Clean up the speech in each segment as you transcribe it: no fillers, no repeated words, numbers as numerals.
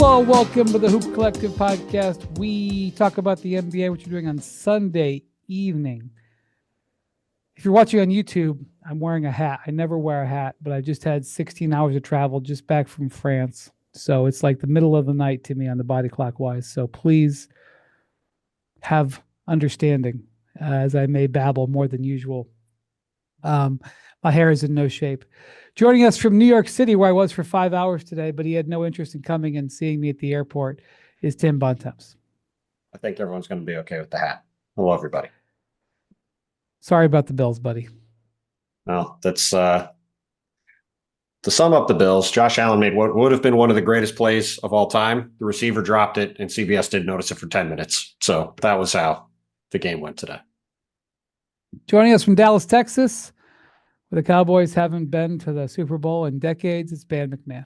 Hello, welcome to the Hoop Collective podcast. We talk about the NBA, which we're doing on Sunday evening. If you're watching on YouTube, I'm wearing a hat. I never wear a hat, but I just had 16 hours of travel just back from France. So it's like the middle of the night to me on the body clock wise. So please have understanding as I may babble more than usual. My hair is in no shape. Joining us from New York City, where I was for 5 hours today, but he had no interest in coming and seeing me at the airport, is Tim Bontemps. I think everyone's going to be okay with the hat. Hello, everybody. Sorry about the Bills, buddy. Well, that's to sum up the Bills. Josh Allen made what would have been one of the greatest plays of all time. The receiver dropped it, and CBS didn't notice it for 10 minutes. So that was how the game went today. Joining us from Dallas, Texas, where the Cowboys haven't been to the Super Bowl in decades, it's Ben MacMahon.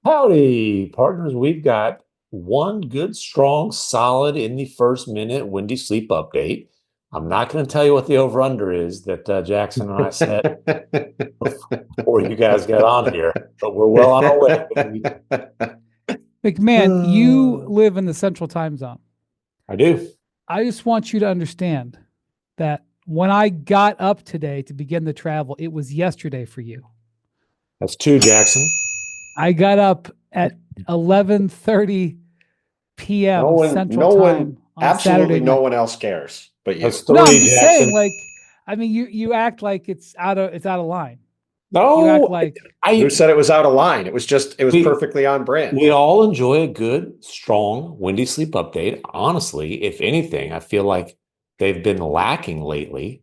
Howdy, partners. We've got one good, strong, solid in the first minute Windy Sleep update. I'm not going to tell you what the over-under is that Jackson and I set before you guys got on here, but we're well on our way. MacMahon, you live in the Central Time Zone. I do. I just want you to understand that when I got up today to begin the travel, it was yesterday for you. That's two, Jackson. I got up at 11:30 p.m. Central Time on absolutely Saturday no night. one else cares but you. That's three, No, I'm just Jackson. saying, like, I mean, you act like it's out of line. No, You act like Who said it was out of line? It was perfectly on brand. We all enjoy a good, strong Windy Sleep update. Honestly, if anything, I feel like they've been lacking lately.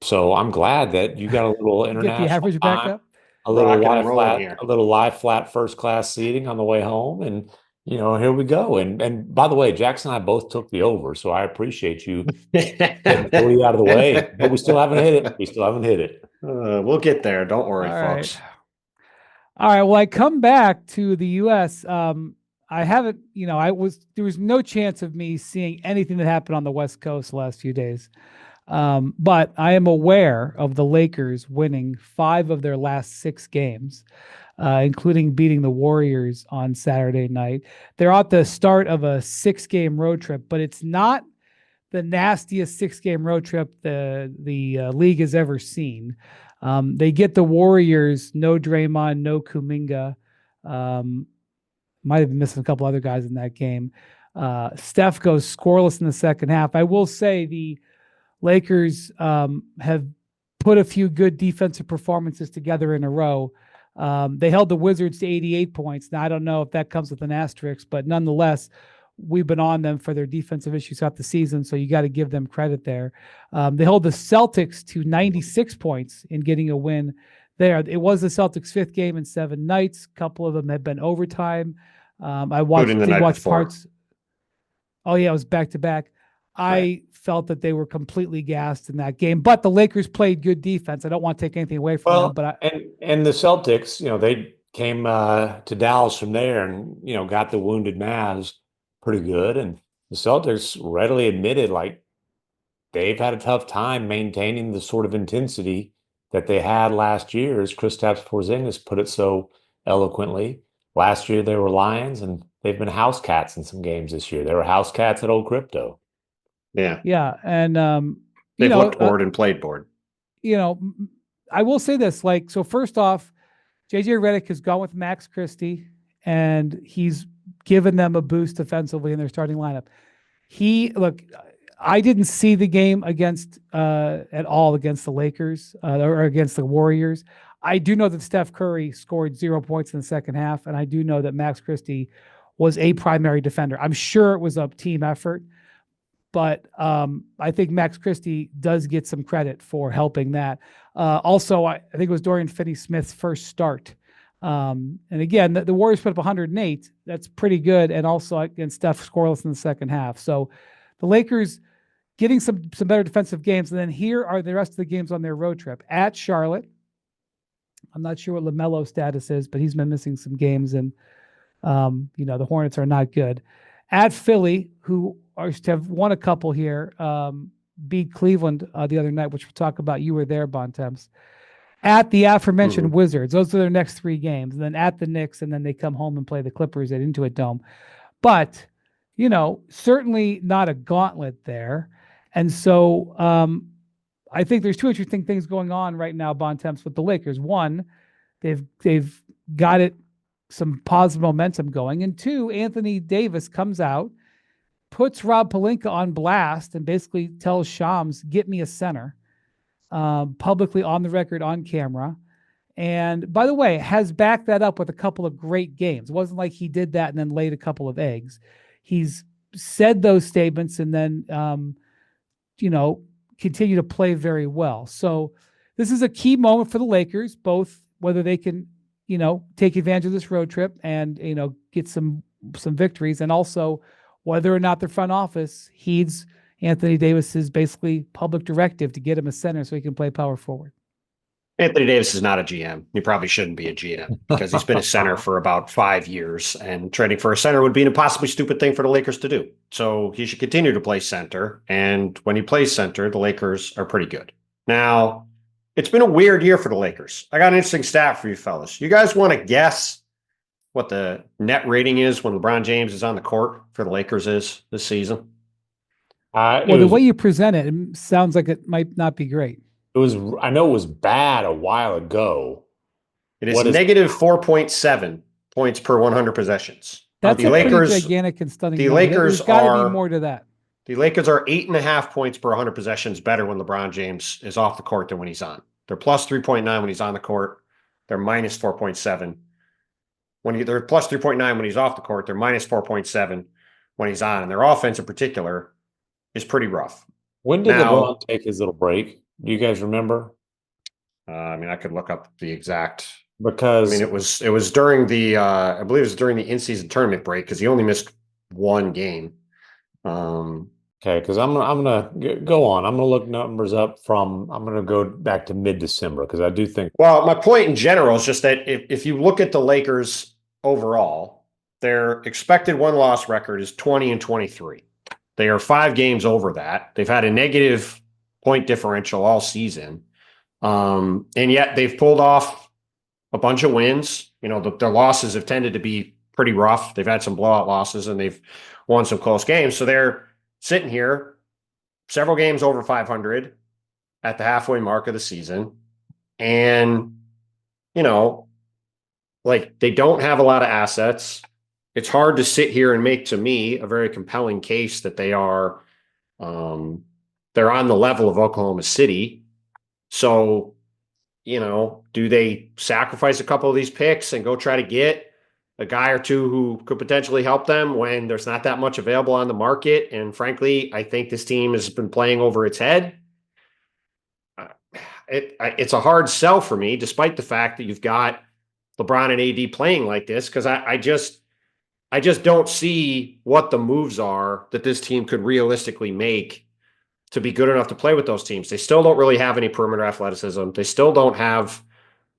So I'm glad that you got a little international get the average back time, up. a little Rocking lie and rolling flat, here. a little lie flat first class seating on the way home, and here we go. And by the way, Jackson and I both took the over, so I appreciate you getting 40 out of the way. But we still haven't hit it. We'll get there. Don't worry, folks. All right. Well, I come back to the U.S. I haven't, there was no chance of me seeing anything that happened on the West Coast the last few days. But I am aware of the Lakers winning 5 of their last 6 games, including beating the Warriors on Saturday night. They're at the start of a 6-game road trip, but it's not the nastiest 6-game road trip the league has ever seen. They get the Warriors, no Draymond, no Kuminga. Might have been missing a couple other guys in that game. Steph goes scoreless in the second half. I will say the Lakers have put a few good defensive performances together in a row. They held the Wizards to 88 points. Now, I don't know if that comes with an asterisk, but nonetheless, we've been on them for their defensive issues throughout the season, so you got to give them credit there. They hold the Celtics to 96 points in getting a win there. It was the Celtics' 5th game in 7 nights. A couple of them have been overtime. I watched parts. Oh, yeah, it was back-to-back. I felt that they were completely gassed in that game, but the Lakers played good defense. I don't want to take anything away from them, but and the Celtics, they came to Dallas from there and got the wounded Mavs pretty good, and the Celtics readily admitted like they've had a tough time maintaining the sort of intensity that they had last year, as Kristaps Porzingis put it so eloquently. Last year they were Lions, and they've been house cats in some games this year. They were house cats at Old Crypto. Yeah, and they've looked bored and played bored. I will say this: so first off, JJ Redick has gone with Max Christie, and he's given them a boost defensively in their starting lineup. I didn't see the game at all against the Lakers or against the Warriors. I do know that Steph Curry scored 0 points in the second half, and I do know that Max Christie was a primary defender. I'm sure it was a team effort. But I think Max Christie does get some credit for helping that. Also, I think it was Dorian Finney-Smith's first start. And again, the Warriors put up 108. That's pretty good. And also, again, Steph scoreless in the second half. So the Lakers getting some better defensive games. And then here are the rest of the games on their road trip. At Charlotte. I'm not sure what LaMelo's status is, but he's been missing some games. And, the Hornets are not good. At Philly, who have won a couple here, beat Cleveland the other night, which we'll talk about. You were there, Bontemps. at the aforementioned Mhm. Wizards. Those are their next 3 games, and then at the Knicks, and then they come home and play the Clippers at Intuit Dome. But certainly not a gauntlet there. And so I think there's 2 interesting things going on right now, Bontemps, with the Lakers. One, they've got some positive momentum going, and 2, Anthony Davis comes out, puts Rob Pelinka on blast, and basically tells Shams, "Get me a center," publicly on the record, on camera. And by the way, has backed that up with a couple of great games. It wasn't like he did that and then laid a couple of eggs. He's said those statements and then, continue to play very well. So this is a key moment for the Lakers, both whether they can, take advantage of this road trip and, get some victories, and also whether or not their front office heeds Anthony Davis's basically public directive to get him a center so he can play power forward. Anthony Davis is not a GM. He probably shouldn't be a GM because he's been a center for about 5 years, and trading for a center would be an impossibly stupid thing for the Lakers to do. So he should continue to play center. And when he plays center, the Lakers are pretty good. Now, it's been a weird year for the Lakers. I got an interesting stat for you fellas. You guys want to guess what the net rating is when LeBron James is on the court for the Lakers is this season? The way you present it, it sounds like it might not be great. I know it was bad a while ago. It is negative 4.7 points per 100 possessions. That's a pretty gigantic and stunning number. Lakers There's got to be more to that. The Lakers are 8.5 points per 100 possessions better when LeBron James is off the court than when he's on. They're plus 3.9 when he's on the court. They're minus 4.7. They're plus 3.9 when he's off the court. They're minus 4.7 when he's on. And their offense in particular is pretty rough. When did LeBron take his little break? Do you guys remember? I could look up the exact, because it was during the I believe it was during the in-season tournament break because he only missed 1 game. Okay, because I'm gonna go on. I'm gonna look numbers up I'm gonna go back to mid-December because I do think. Well, my point in general is just that if you look at the Lakers overall, their expected win-loss record is 20-23. They are 5 games over that. They've had a negative point differential all season. And yet they've pulled off a bunch of wins. Their losses have tended to be pretty rough. They've had some blowout losses and they've won some close games. So they're sitting here several games over 500 at the halfway mark of the season. And, they don't have a lot of assets. It's hard to sit here and make, to me, a very compelling case that they are, they're on the level of Oklahoma City. So, do they sacrifice a couple of these picks and go try to get a guy or two who could potentially help them when there's not that much available on the market? And frankly, I think this team has been playing over its head. It's a hard sell for me, despite the fact that you've got LeBron and AD playing like this, because I just don't see what the moves are that this team could realistically make to be good enough to play with those teams. They still don't really have any perimeter athleticism. They still don't have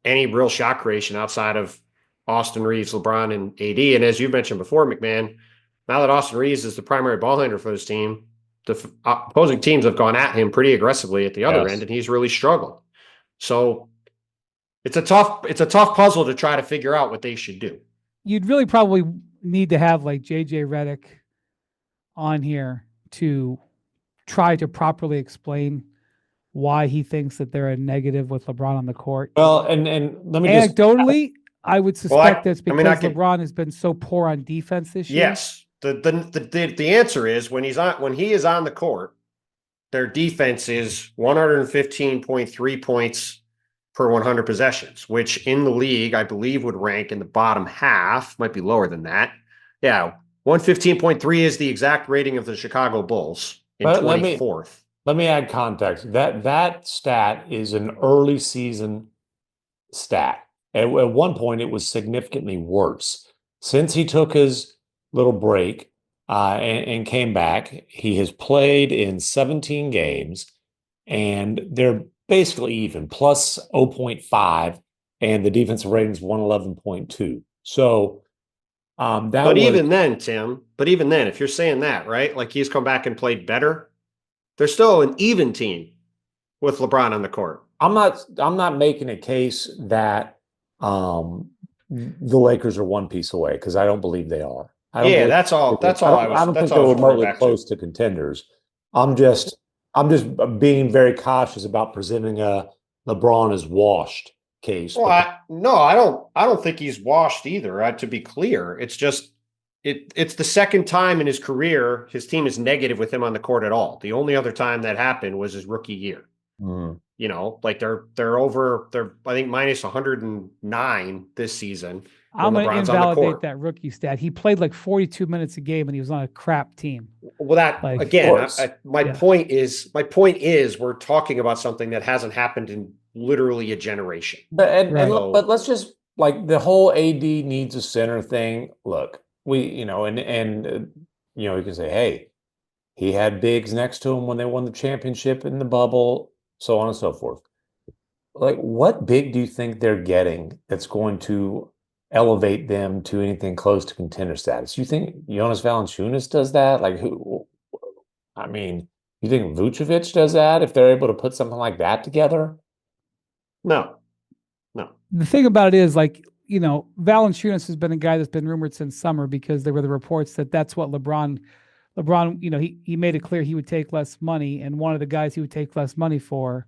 any real shot creation outside of Austin Reeves, LeBron, and AD. And as you mentioned before, MacMahon, now that Austin Reeves is the primary ball handler for this team, the opposing teams have gone at him pretty aggressively at the other end, and he's really struggled. So it's a tough puzzle to try to figure out what they should do. You'd really probably need to have like JJ Redick on here to try to properly explain why he thinks that they're a negative with LeBron on the court. Well, and let me anecdotally, I would suspect that's because LeBron has been so poor on defense this year. Yes. The answer is when he is on the court, their defense is 115.3 points per 100 possessions, which in the league, I believe would rank in the bottom half, might be lower than that. Yeah. 115.3 is the exact rating of the Chicago Bulls in 24th. Let me add context. That stat is an early season stat. At one point, it was significantly worse. Since he took his little break and came back, he has played in 17 games, and they're basically even, plus 0.5, and the defensive rating is 111.2. So even then, Tim, if you're saying that, right, like he's come back and played better, they're still an even team with LeBron on the court. I'm not making a case that the Lakers are one piece away, because I don't believe they are. That's all. That's all I don't think that's they're all I was referring remotely back close to contenders. I'm just being very cautious about presenting a LeBron as washed case. Well, I don't think he's washed either. To be clear, it's just it's the second time in his career his team is negative with him on the court at all. The only other time that happened was his rookie year. You know, like they're I think minus 109 this season. I'm going to invalidate that rookie stat. He played like 42 minutes a game and he was on a crap team. Well, that Like, again, my point is we're talking about something that hasn't happened in literally a generation. But but let's just, like, the whole AD needs a center thing. Look, you can say, hey, he had bigs next to him when they won the championship in the bubble, so on and so forth. Like, what big do you think they're getting that's going to elevate them to anything close to contender status? You think Jonas Valanciunas does that? Like, who? I mean, you think Vucevic does that if they're able to put something like that together? No. The thing about it is, like, you know, Valanciunas has been a guy that's been rumored since summer because there were the reports that that's what LeBron, you know, he made it clear he would take less money, and one of the guys he would take less money for.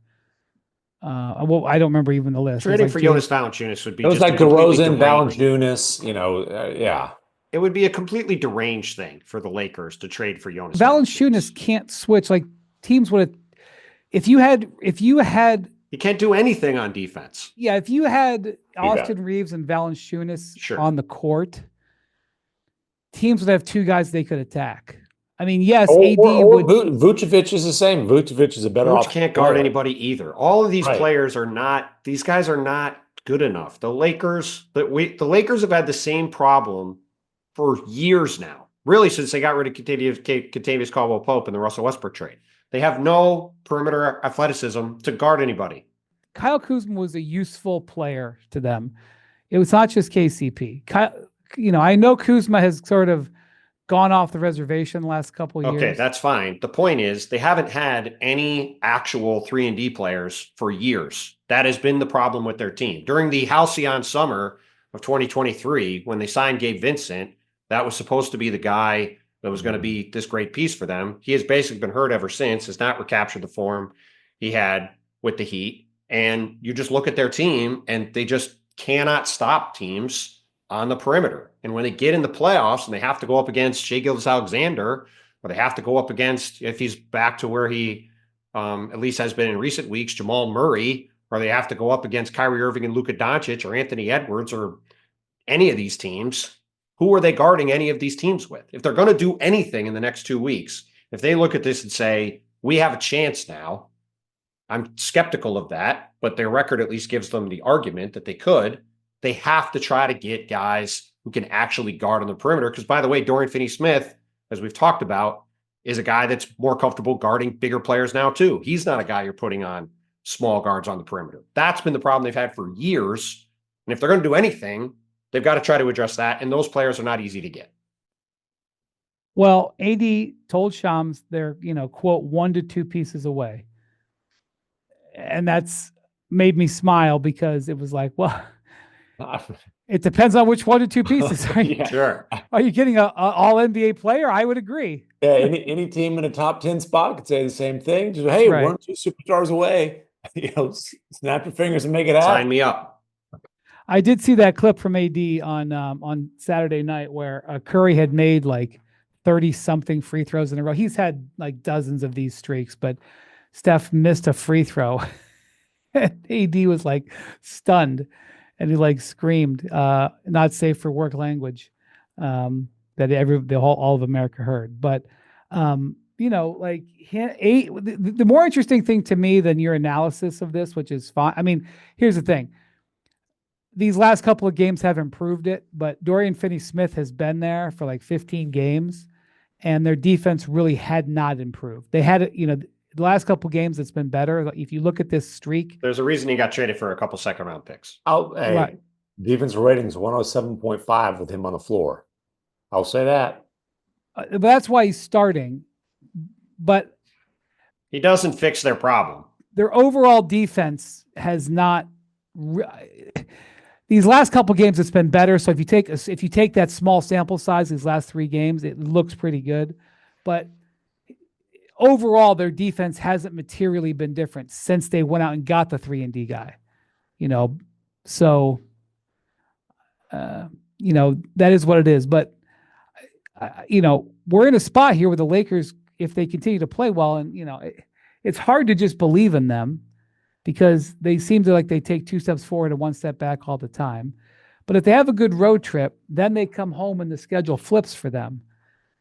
Well, I don't remember even the list. Trading for Jonas Valanciunas would be. It was like DeRozan, Valanciunas. You know, yeah. It would be a completely deranged thing for the Lakers to trade for Jonas. Valanciunas can't switch. Like, teams would have, if you had. He can't do anything on defense. Yeah, if you had Austin Reeves and Valanciunas on the court, teams would have two guys they could attack. I mean, yes, AD would. Vucevic is the same. Vucevic is a better Vucevic can't guard anybody either. All of these players are not. These guys are not good enough. The Lakers have had the same problem for years now. Really, since they got rid of Kentavious Caldwell-Pope in the Russell Westbrook trade. They have no perimeter athleticism to guard anybody. Kyle Kuzma was a useful player to them. It was not just KCP. You know, I know Kuzma has sort of gone off the reservation the last couple of years. Okay, that's fine. The point is they haven't had any actual 3-and-D players for years. That has been the problem with their team. During the halcyon summer of 2023, when they signed Gabe Vincent, that was supposed to be the guy that was going to be this great piece for them. He has basically been hurt ever since, has not recaptured the form he had with the Heat. And you just look at their team, and they just cannot stop teams on the perimeter. And when they get in the playoffs and they have to go up against Shai Gilgeous-Alexander, or they have to go up against, if he's back to where he at least has been in recent weeks, Jamal Murray, or they have to go up against Kyrie Irving and Luka Doncic or Anthony Edwards or any of these teams, who are they guarding any of these teams with? If they're going to do anything in the next 2 weeks, if they look at this and say, we have a chance now, I'm skeptical of that, but their record at least gives them the argument that they could. They have to try to get guys who can actually guard on the perimeter. Because, by the way, Dorian Finney-Smith, as we've talked about, is a guy that's more comfortable guarding bigger players now, too. He's not a guy you're putting on small guards on the perimeter. That's been the problem they've had for years. And if they're going to do anything, they've got to try to address that. And those players are not easy to get. Well, AD told Shams they're, you know, quote, 1 to 2 pieces away. And that's made me smile because it was like, well, it depends on which 1 to 2 pieces. Are you, Sure. Are you getting an all NBA player? I would agree. Yeah, any team in a top 10 spot could say the same thing. Just, hey, 1 or 2 superstars away. You know, snap your fingers and make it happen. Sign me up. I did see that clip from AD on Saturday night where Curry had made like 30-something free throws in a row. He's had like dozens of these streaks, but Steph missed a free throw. AD was like stunned, and he like screamed, "Not safe for work" language that all of America heard. But you know, like the more interesting thing to me than your analysis of this, which is fine. I mean, here's the thing. These last couple of games have improved it, but Dorian Finney-Smith has been there for like 15 games, and their defense really had not improved. They had, you know, the last couple of games it's been better. If you look at this streak, there's a reason he got traded for a couple second-round picks. Right. Defense rating is 107.5 with him on the floor. I'll say that. But that's why he's starting. But he doesn't fix their problem. their overall defense has not. These last couple games, it's been better. So if you take that small sample size, these last 3 games, it looks pretty good. But overall, their defense hasn't materially been different since they went out and got the 3-and-D guy. So that is what it is. But we're in a spot here where the Lakers, if they continue to play well, and it's hard to just believe in them, because they seem to they take 2 steps forward and 1 step back all the time. But if they have a good road trip, then they come home and the schedule flips for them.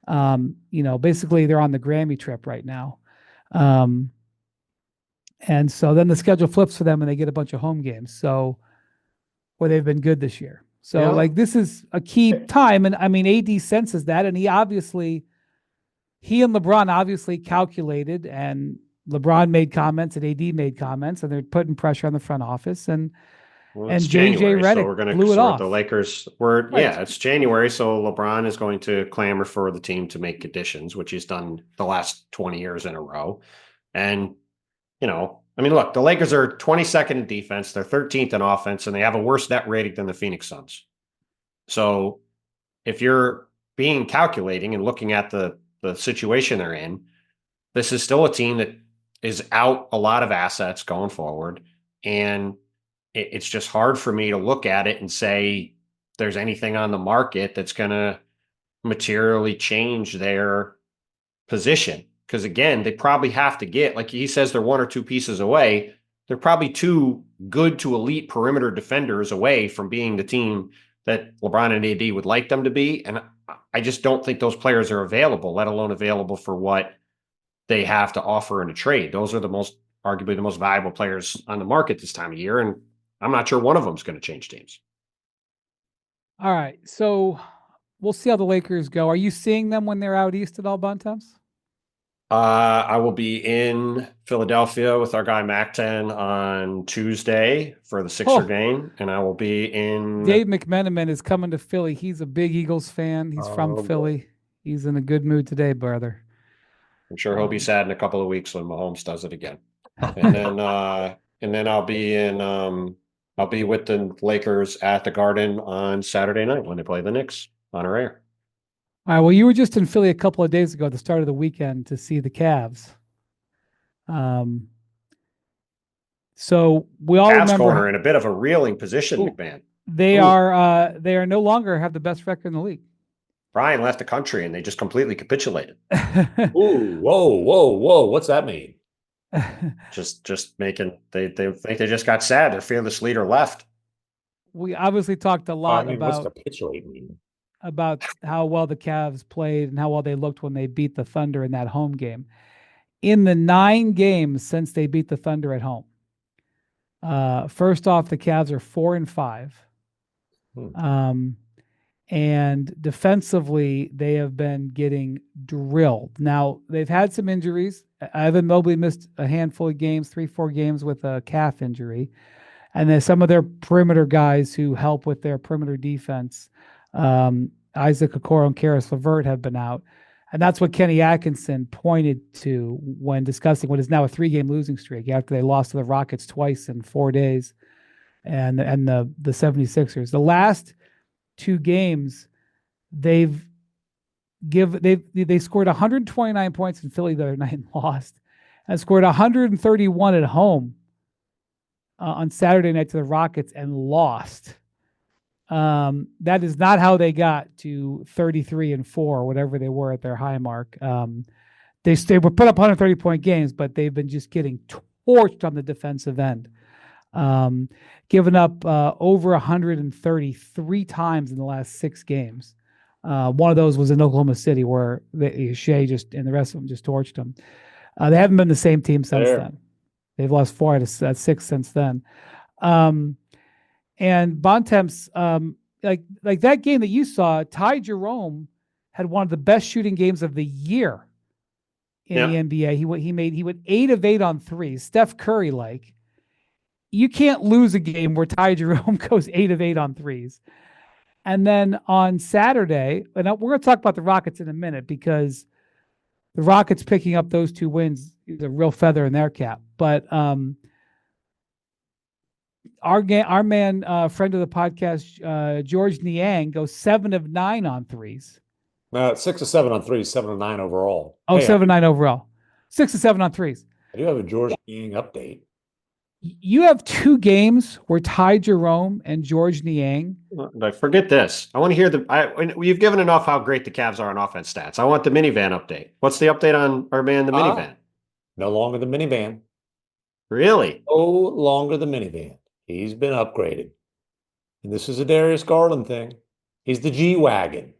Basically they're on the Grammy trip right now. And so then the schedule flips for them and they get a bunch of home games. So where they've been good this year. So this is a key time. And I mean, AD senses that, and he and LeBron obviously calculated, and LeBron made comments and AD made comments, and they're putting pressure on the front office. And JJ Redick so we're going blew to it off. The Lakers it's January, so LeBron is going to clamor for the team to make additions, which he's done the last 20 years in a row. And look, the Lakers are 22nd in defense, they're 13th in offense, and they have a worse net rating than the Phoenix Suns. So if you're being calculating and looking at the situation they're in, this is still a team that is out a lot of assets going forward. And it's just hard for me to look at it and say there's anything on the market that's going to materially change their position. Because again, they probably have to get, like he says, they're 1 or 2 pieces away. They're probably 2 good to elite perimeter defenders away from being the team that LeBron and AD would like them to be. And I just don't think those players are available, let alone available for what they have to offer in a trade. Those are arguably the most valuable players on the market this time of year. And I'm not sure one of them is going to change teams. All right. So we'll see how the Lakers go. Are you seeing them when they're out east at all, Bontemps? I will be in Philadelphia with our guy MacMahon on Tuesday for the Sixer game, and I will be in. Dave McMenamin is coming to Philly. He's a big Eagles fan. He's from Philly. He's in a good mood today, brother. I'm sure he'll be sad in a couple of weeks when Mahomes does it again. And then I'll be in. I'll be with the Lakers at the Garden on Saturday night when they play the Knicks on our air. All right. Well, you were just in Philly a couple of days ago at the start of the weekend to see the Cavs. So we all Cavs remember corner in a bit of a reeling position, McMahon. They are no longer have the best record in the league. Brian left the country and they just completely capitulated. Ooh, whoa. What's that mean? just making they think they just got sad. Their fearless leader left. We obviously talked a lot what's capitulate mean? About how well the Cavs played and how well they looked when they beat the Thunder in that home game. In the 9 games since they beat the Thunder at home, first off, the Cavs are 4-5. And defensively, they have been getting drilled. Now, they've had some injuries. Evan Mobley missed a handful of games, 3-4 games with a calf injury. And then some of their perimeter guys who help with their perimeter defense, Isaac Okoro and Karis LeVert, have been out. And that's what Kenny Atkinson pointed to when discussing what is now a 3-game losing streak after they lost to the Rockets twice in 4 days and the 76ers. The last 2 games, they scored 129 points in Philly the other night and lost, and scored 131 at home on Saturday night to the Rockets and lost. That is not how they got to 33-4 or whatever they were at their high mark. They were put up 130-point games, but they've been just getting torched on the defensive end. Given up over 133 times in the last 6 games. One of those was in Oklahoma City where Shea and the rest of them just torched them. They haven't been the same team since then. They've lost 4 out of 6 since then. And Bontemps, like that game that you saw, Ty Jerome had one of the best shooting games of the year in the NBA. He went 8 of 8 on threes. Steph Curry, you can't lose a game where Ty Jerome goes 8 of 8 on threes. And then on Saturday, and we're going to talk about the Rockets in a minute, because the Rockets picking up those 2 wins is a real feather in their cap. But our man, friend of the podcast, George Niang, goes 7 of 9 on threes. 6 of 7 on threes, 7 of 9 overall. Oh, Hey, 7 of 9 overall. 6 of 7 on threes. I do have a George Niang update. You have 2 games where Ty Jerome and George Niang. But forget this. I want to hear you've given enough how great the Cavs are on offense stats. I want the minivan update. What's the update on our man, the minivan? No longer the minivan. Really? No longer the minivan. He's been upgraded. And this is a Darius Garland thing. He's the G-Wagon.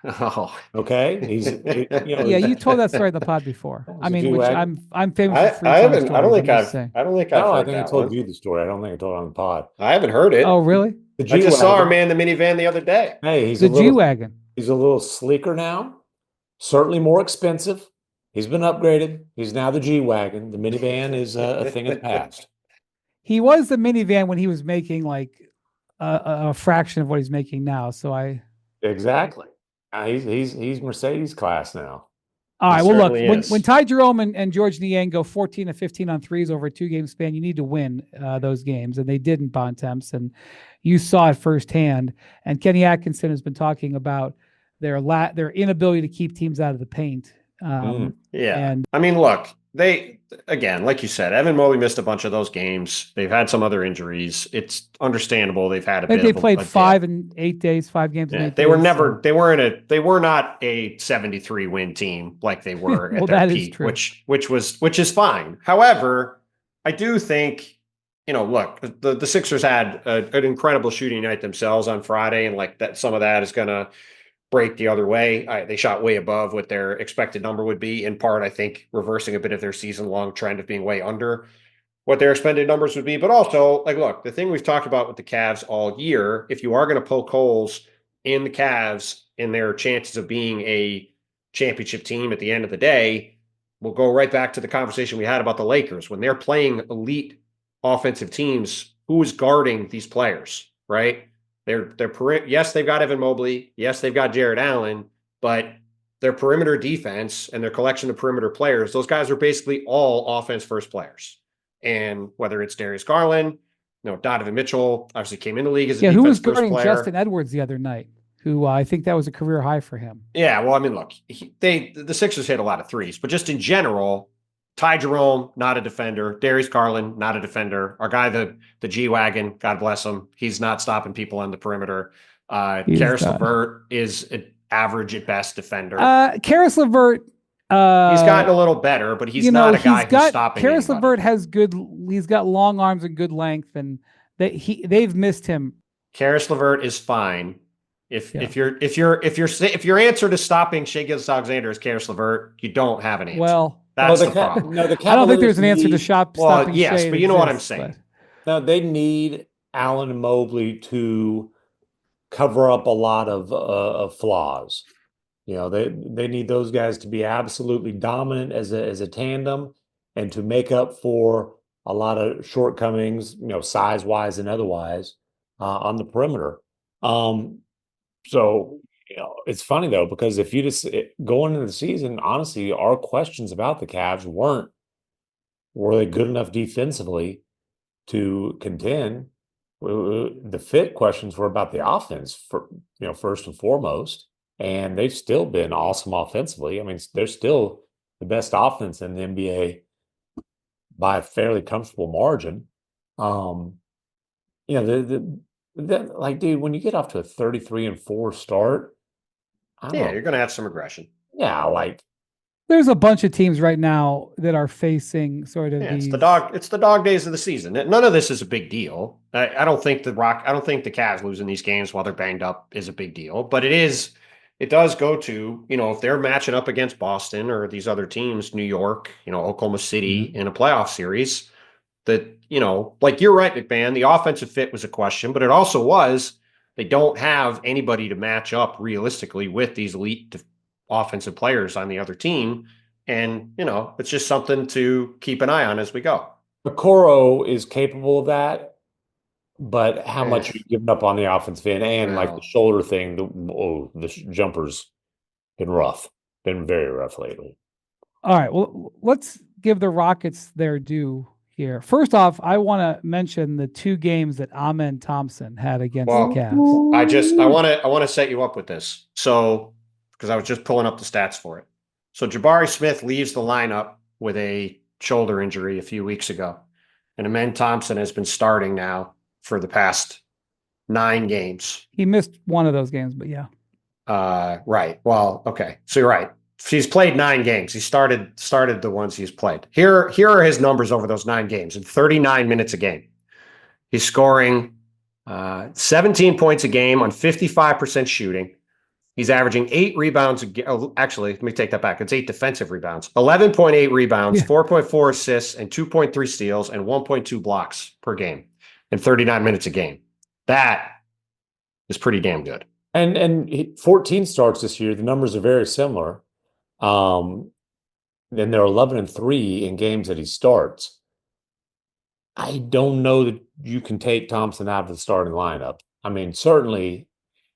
Oh, okay. He's yeah, you told that story in the pod before. I mean, which I'm famous for. I don't think I've heard I think I told one. you the story. I don't think I told it on the pod. I haven't heard it. Oh, really? I just saw our man, the minivan, the other day. Hey, he's the G-Wagon. He's a little sleeker now. Certainly more expensive. He's been upgraded. He's now the G-Wagon. The minivan is a thing of the past. He was the minivan when he was making like a fraction of what he's making now. So exactly. He's Mercedes class now. All right. Well, look, when Ty Jerome and George Niang go 14 of 15 on threes over a 2-game span, you need to win those games, and they did in Bontemps, and you saw it firsthand. And Kenny Atkinson has been talking about their inability to keep teams out of the paint. And I mean, look, they, again, like you said, Evan Mobley missed a bunch of those games. They've had some other injuries. It's understandable. They've had a bit. They played 5 in 8 days, 5 games in 8 days. They were not a 73 win team like they were at their peak, which is fine. However, I do think, look, the Sixers had an incredible shooting night themselves on Friday, and like that, some of that is going to break the other way. They shot way above what their expected number would be, in part, I think, reversing a bit of their season-long trend of being way under what their expected numbers would be. But also, like, look, the thing we've talked about with the Cavs all year, if you are going to poke holes in the Cavs in their chances of being a championship team at the end of the day, we'll go right back to the conversation we had about the Lakers. When they're playing elite offensive teams, who is guarding these players, right? Yes, they've got Evan Mobley. Yes, they've got Jared Allen, but their perimeter defense and their collection of perimeter players, those guys are basically all offense first players. And whether it's Darius Garland, Donovan Mitchell obviously came in the league as a defense who was first guarding player. Justin Edwards the other night, who I think that was a career high for him. Yeah, well, I mean, look, the Sixers hit a lot of threes, but just in general, Ty Jerome, not a defender. Darius Garland, not a defender. Our guy, the G-Wagon, God bless him, he's not stopping people on the perimeter. Karis LeVert is an average at best defender. Karis LeVert, he's gotten a little better, but he's not a guy who's stopping Karis anybody. LeVert he's got long arms and good length, and they've missed him. Karis LeVert is fine. If your answer to stopping Shai Gilgeous-Alexander is Karis LeVert, you don't have an answer. Well, that's the problem. I don't think there's an answer to stopping yes, Shai but you know what I'm saying. No, they need Allen and Mobley to cover up a lot of flaws. They need those guys to be absolutely dominant as a tandem, and to make up for a lot of shortcomings, size wise and otherwise, on the perimeter. So it's funny though, because if you just going into the season, honestly, our questions about the Cavs were they good enough defensively to contend? The fit questions were about the offense first and foremost, and they've still been awesome offensively. I mean, they're still the best offense in the NBA by a fairly comfortable margin. Dude, when you get off to a 33-4 start, you're going to have some aggression. Yeah, there's a bunch of teams right now that are facing sort of it's the dog days of the season. None of this is a big deal. I don't think the Cavs losing these games while they're banged up is a big deal, but it does go to, if they're matching up against Boston or these other teams, New York, Oklahoma City in a playoff series, that, you're right, MacMahon, the offensive fit was a question, but it also was, they don't have anybody to match up realistically with these elite offensive players on the other team. And, it's just something to keep an eye on as we go. Okoro is capable of that, but how much are you giving up on the offensive end? And the shoulder thing, the jumpers been rough, been very rough lately. All right. Well, let's give the Rockets their due here. First off, I want to mention the 2 games that Amen Thompson had against the Well, Cavs. I want to set you up with this. So, because I was just pulling up the stats for it. So Jabari Smith leaves the lineup with a shoulder injury a few weeks ago. And Amen Thompson has been starting now for the past 9 games. He missed one of those games, but yeah. Right. Well, okay. So you're right. He's played 9 games. He started the ones he's played. Here are his numbers over those 9 games in 39 minutes a game. He's scoring 17 points a game on 55% shooting. He's averaging 8 rebounds. Actually, let me take that back. It's 8 defensive rebounds, 11.8 rebounds, 4.4 assists, and 2.3 steals, and 1.2 blocks per game in 39 minutes a game. That is pretty damn good. And 14 starts this year. The numbers are very similar. Then they're 11-3 in games that he starts. I don't know that you can take Thompson out of the starting lineup. I mean, certainly,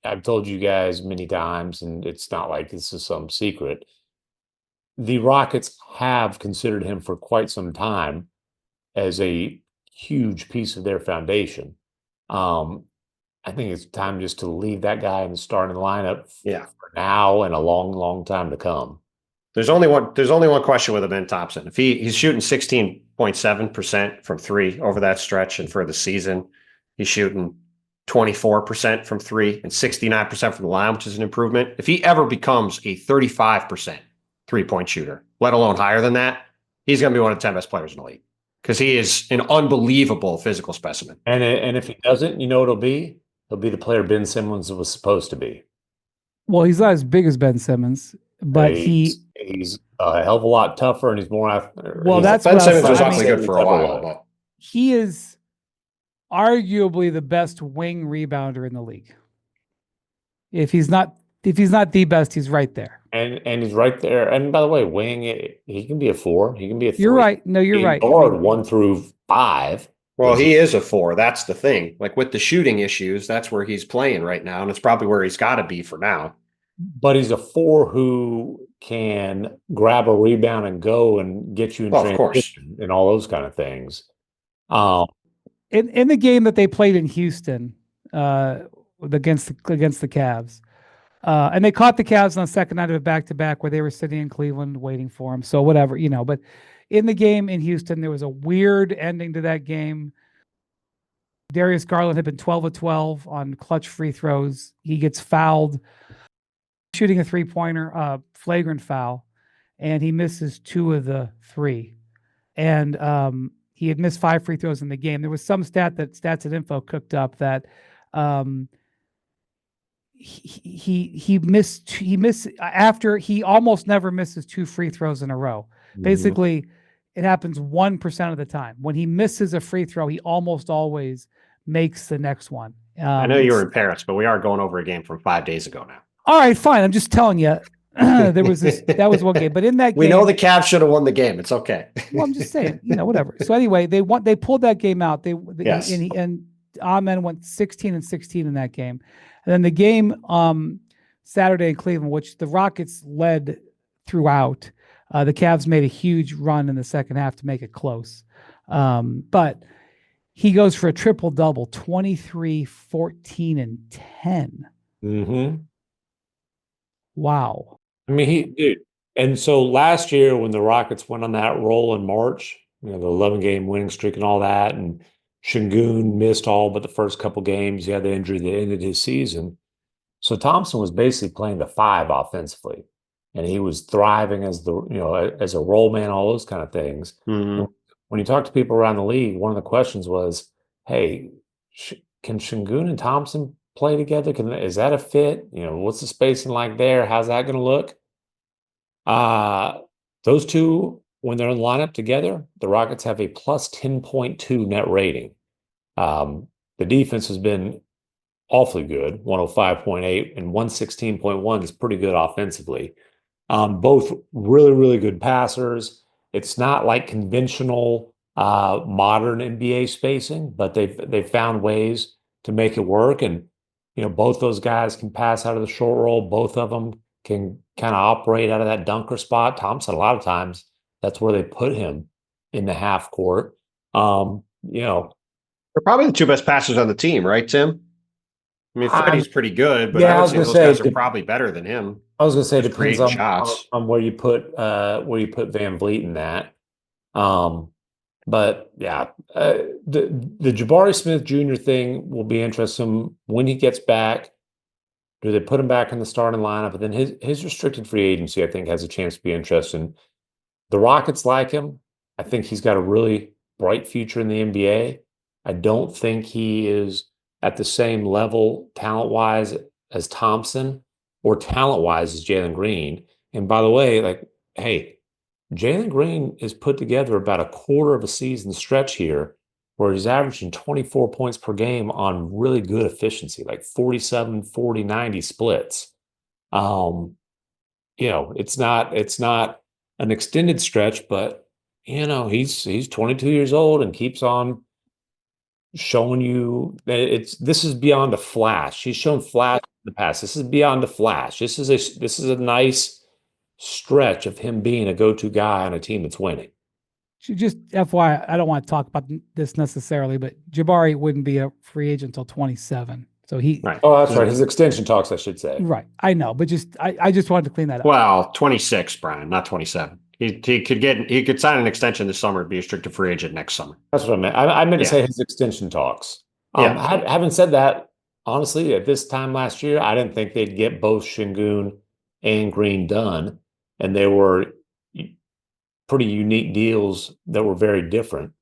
I've told you guys many times, and it's not like this is some secret. The Rockets have considered him for quite some time as a huge piece of their foundation. I think it's time just to leave that guy in the starting lineup for now and a long, long time to come. There's only one question with Amen Thompson. If he's shooting 16.7% from 3 over that stretch, and for the season, he's shooting 24% from 3 and 69% from the line, which is an improvement. If he ever becomes a 35% 3-point shooter, let alone higher than that, he's going to be one of the 10 best players in the league because he is an unbelievable physical specimen. And if he doesn't, you know what he'll be? He'll be the player Ben Simmons was supposed to be. Well, he's not as big as Ben Simmons, but he's a hell of a lot tougher, and he's more. Well, that's Ben what Simmons was I awfully good for a while, but he is arguably the best wing rebounder in the league. If he's not the best, he's right there. And he's right there. And by the way, wing, he can be a 4. He can be a 3. You're right. No, you're right. Guard 1 through 5. Well, he is a 4. That's the thing. Like with the shooting issues, that's where he's playing right now, and it's probably where he's got to be for now. But he's a 4 who can grab a rebound and go and get you in transition and all those kind of things. In the game that they played in Houston against the Cavs, and they caught the Cavs on the second night of a back-to-back where they were sitting in Cleveland waiting for him. So whatever, but in the game in Houston, there was a weird ending to that game. Darius Garland had been 12 of 12 on clutch free throws. He gets fouled shooting a 3-pointer, flagrant foul, and he misses 2 of the 3. And he had missed 5 free throws in the game. There was some stat that Stats and Info cooked up that he missed after he almost never misses 2 free throws in a row. Mm-hmm. Basically, it happens 1% of the time. When he misses a free throw, he almost always makes the next one. I know you were in Paris, but we are going over a game from 5 days ago now. All right, fine. I'm just telling you, that was one game. But in that game, we know the Cavs should have won the game. It's okay. Well, I'm just saying, whatever. So anyway, they pulled that game out. Yes. And Amen went 16-16 in that game. And then the game Saturday in Cleveland, which the Rockets led throughout, the Cavs made a huge run in the second half to make it close. But he goes for a triple-double, 23, 14, and 10. Mm-hmm. Wow. I mean, and so last year when the Rockets went on that roll in March, the 11-game winning streak and all that, and Şengün missed all but the first couple games. He had the injury that ended his season. So Thompson was basically playing the 5 offensively, and he was thriving as as a roll man, all those kind of things. Mm-hmm. When you talk to people around the league, one of the questions was, "Hey, can Şengün and Thompson play together? Is that a fit? What's the spacing like there? How's that going to look?" Those two, when they're in the lineup together, the Rockets have a plus 10.2 net rating. The defense has been awfully good, 105.8 and 116.1 is pretty good offensively. Both really, really good passers. It's not like conventional modern NBA spacing, but they've found ways to make it work. And both those guys can pass out of the short roll. Both of them can kind of operate out of that dunker spot. Thompson, a lot of times, that's where they put him in the half court. They're probably the two best passers on the team, right, Tim? I mean, Freddie's pretty good, but I Yeah, I would was say gonna those say guys are probably better than him. I was gonna say it Just depends creating shots. on where you put Van Vliet in that. But yeah, the Jabari Smith Jr. thing will be interesting when he gets back. Do they put him back in the starting lineup? But then his restricted free agency, I think, has a chance to be interesting. The Rockets like him. I think he's got a really bright future in the NBA. I don't think he is at the same level talent-wise as Thompson or talent-wise as Jalen Green. And by the way, like, hey, Jalen Green has put together about a quarter of a season stretch here where he's averaging 24 points per game on really good efficiency, like 47, 40, 90 splits. It's not an extended stretch, but he's 22 years old and keeps on showing you that this is beyond a flash. He's shown flash in the past. This is beyond a flash. This is a nice stretch of him being a go-to guy on a team that's winning. Just FYI, I don't want to talk about this necessarily, but Jabari wouldn't be a free agent until 27. So Right. Oh, that's right. His extension talks, I should say. Right. I know, but I just wanted to clean that up. Well, 26, Brian, not 27. He could sign an extension this summer and be a restricted free agent next summer. That's what I meant. I meant to say his extension talks. Having said that, honestly, at this time last year, I didn't think they'd get both Şengün and Green done, and they were pretty unique deals that were very different.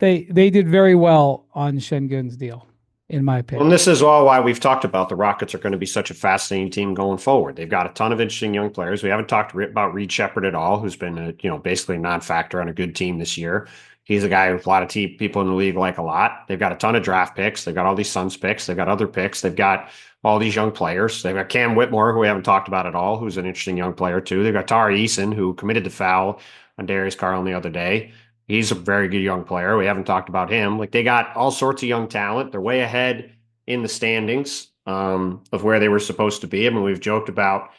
They did very well on Şengün's deal, in my opinion. And this is all why we've talked about the Rockets are going to be such a fascinating team going forward. They've got a ton of interesting young players. We haven't talked about Reed Shepherd at all, who's been basically a non-factor on a good team this year. He's a guy who a lot of people in the league like a lot. They've got a ton of draft picks. They've got all these Suns picks. They've got other picks. They've got all these young players. They've got Cam Whitmore, who we haven't talked about at all, who's an interesting young player too. They've got Tari Eason, who committed the foul on Darius Garland the other day. He's a very good young player. We haven't talked about him. Like, they got all sorts of young talent. They're way ahead in the standings of where they were supposed to be. I mean, we've joked about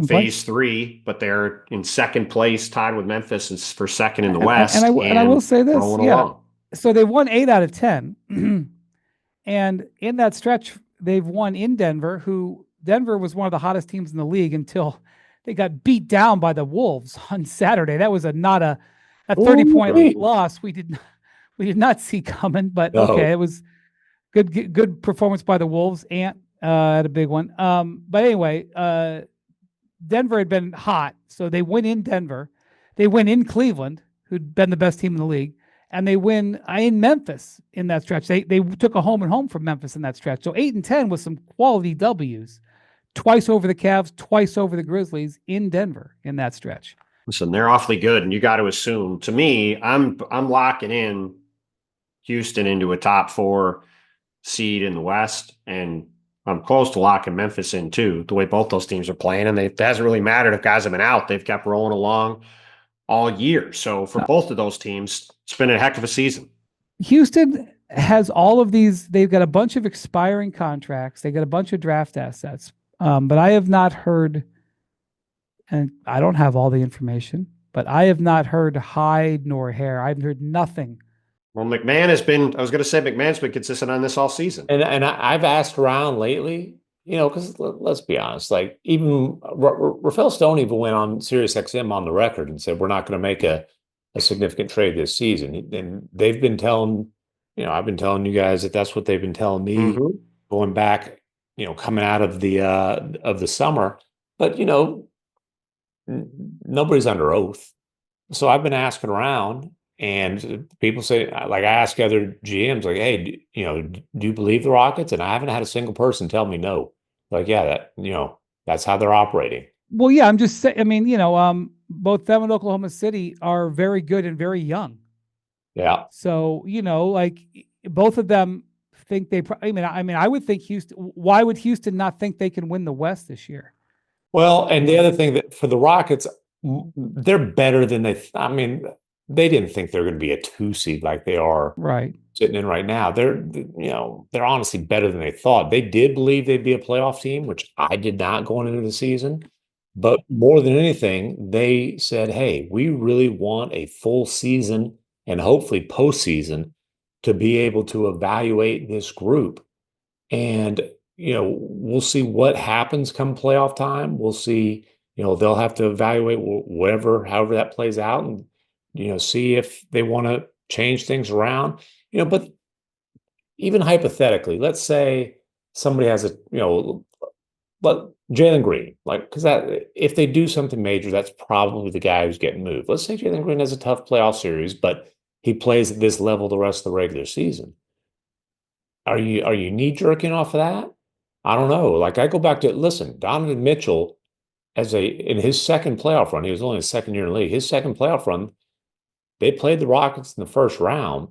phase 3, but they're in second place, tied with Memphis for second in the West. And I will say this, along. So they won 8 out of 10. And in that stretch, they've won in Denver, Denver was one of the hottest teams in the league until they got beat down by the Wolves on Saturday. That was not a 30-point loss. We did not see coming, but okay, it was good performance by the Wolves. Ant had a big one. But anyway, Denver had been hot, so they win in Denver. They win in Cleveland, who'd been the best team in the league, and they win in Memphis in that stretch. They took a home and home from Memphis in that stretch. So 8 and 10 with some quality W's. Twice over the Cavs, twice over the Grizzlies in Denver in that stretch. Listen, they're awfully good, and you got to assume. To me, I'm locking in Houston into a top 4 seed in the West, and I'm close to locking Memphis in too, the way both those teams are playing. And it hasn't really mattered if guys have been out. They've kept rolling along all year. So for both of those teams, it's been a heck of a season. Houston has all of these. They've got a bunch of expiring contracts. They got a bunch of draft assets. But I have not heard, and I don't have all the information, but I have not heard hide nor hair. I've heard nothing. Well, MacMahon's been consistent on this all season. And I've asked around lately, because let's be honest, like, even Rafael Stone even went on SiriusXM on the record and said, we're not going to make a significant trade this season. And they've been telling, I've been telling you guys that that's what they've been telling me going back, coming out of the summer. But, nobody's under oath. So I've been asking around. And people say, like, I ask other GMs, like, hey, do you believe the Rockets? And I haven't had a single person tell me no. Like, yeah, that's how they're operating. Well, yeah, I'm just saying, I mean, both them and Oklahoma City are very good and very young. Yeah. So, like, both of them think I would think Houston, why would Houston not think they can win the West this year? Well, and the other thing that for the Rockets, they're better than they didn't think they're going to be a 2 seed like they are sitting in right now. They're honestly better than they thought. They did believe they'd be a playoff team, which I did not going into the season. But more than anything, they said, hey, we really want a full season and hopefully postseason to be able to evaluate this group. And, we'll see what happens come playoff time. We'll see, they'll have to evaluate however that plays out and, see if they want to change things around. But even hypothetically, let's say somebody has but Jalen Green, because if they do something major, that's probably the guy who's getting moved. Let's say Jalen Green has a tough playoff series, but he plays at this level the rest of the regular season. Are you knee jerking off of that? I don't know. Like I go back to listen, Donovan Mitchell in his second playoff run, he was only his second year in the league. His second playoff run, they played the Rockets in the first round.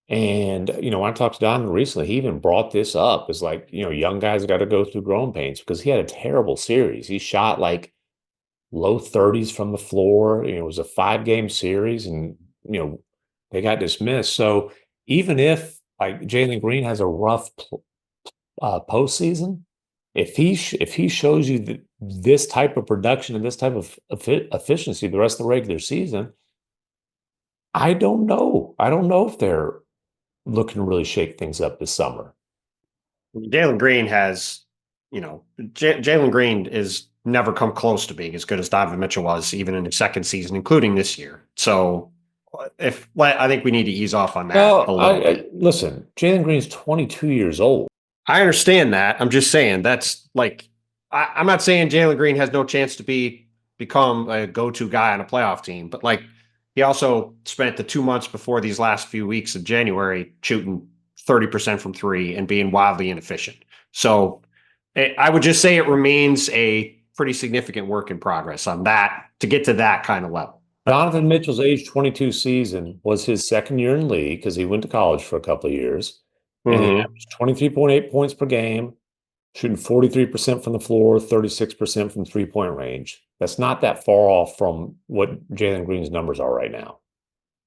And, when I talked to Donovan recently, he even brought this up as like, young guys got to go through growing pains because he had a terrible series. He shot like low 30s from the floor. It was a 5-game series and, they got dismissed. So even if like Jalen Green has a rough postseason, if he shows you this type of production and this type of efficiency the rest of the regular season, I don't know. I don't know if they're looking to really shake things up this summer. Jalen Green has, Jalen Green is never come close to being as good as Donovan Mitchell was, even in his second season, including this year. So I think we need to ease off on that a little bit. Listen, Jalen Green's 22 years old. I understand that. I'm just saying that's like, I'm not saying Jalen Green has no chance to become a go-to guy on a playoff team, but like he also spent the 2 months before these last few weeks of January shooting 30% from three and being wildly inefficient. So I would just say it remains a pretty significant work in progress on that to get to that kind of level. Donovan Mitchell's age 22 season was his second year in the league because he went to college for a couple of years. And he averaged 23.8 points per game, shooting 43% from the floor, 36% from three-point range. That's not that far off from what Jalen Green's numbers are right now.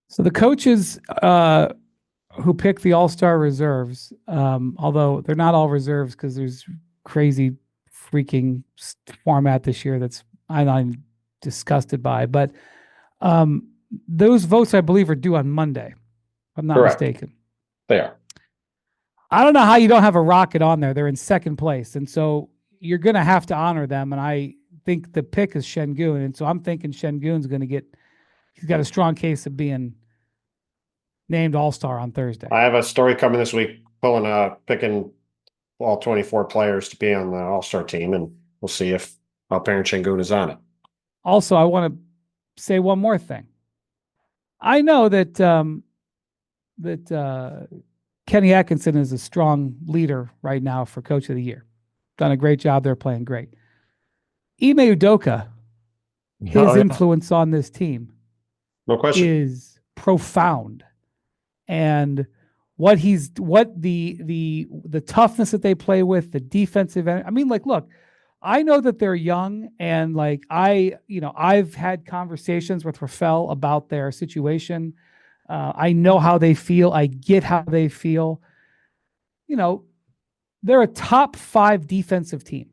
So the coaches who pick the all-star reserves, although they're not all reserves because there's crazy freaking format this year I'm not even disgusted by, but those votes, I believe, are due on Monday, if I'm not mistaken. They are. I don't know how you don't have a Rocket on there. They're in second place. And so you're going to have to honor them. And I think the pick is Şengün. And so I'm thinking Şengün's going to he's got a strong case of being named All-Star on Thursday. I have a story coming this week picking all 24 players to be on the All-Star team. And we'll see if Alperen Şengün is on it. Also, I want to say one more thing. I know that Kenny Atkinson is a strong leader right now for Coach of the Year. Done a great job. They're playing great. Ime Udoka, his influence on this team, no question, is profound. And what the toughness that they play with, the defensive end. I mean, like, look, I know that they're young, and like I've had conversations with Rafael about their situation. I know how they feel. I get how they feel. They're a top 5 defensive team.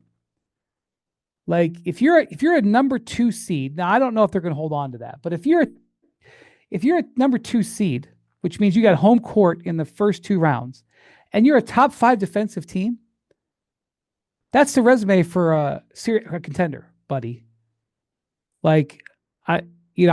Like if you're a number 2 seed, now I don't know if they're going to hold on to that, but if you're a number 2 seed, which means you got home court in the first 2 rounds, and you're a top 5 defensive team, that's the resume for a contender, buddy. Like maybe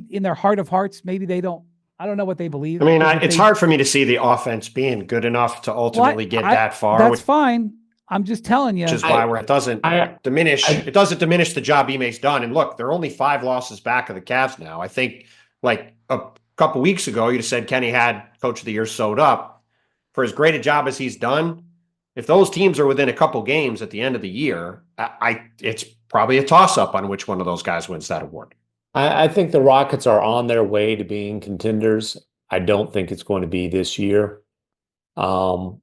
in their heart of hearts, maybe they don't. I don't know what they believe. I mean, it's hard for me to see the offense being good enough to ultimately get that far. That's fine. I'm just telling you. Which is why it doesn't diminish the job Ime's done. And look, they're only 5 losses back of the Cavs now. I think like a couple weeks ago, you'd have said Kenny had Coach of the Year sewed up. For as great a job as he's done, if those teams are within a couple games at the end of the year, it's probably a toss-up on which one of those guys wins that award. I think the Rockets are on their way to being contenders. I don't think it's going to be this year. I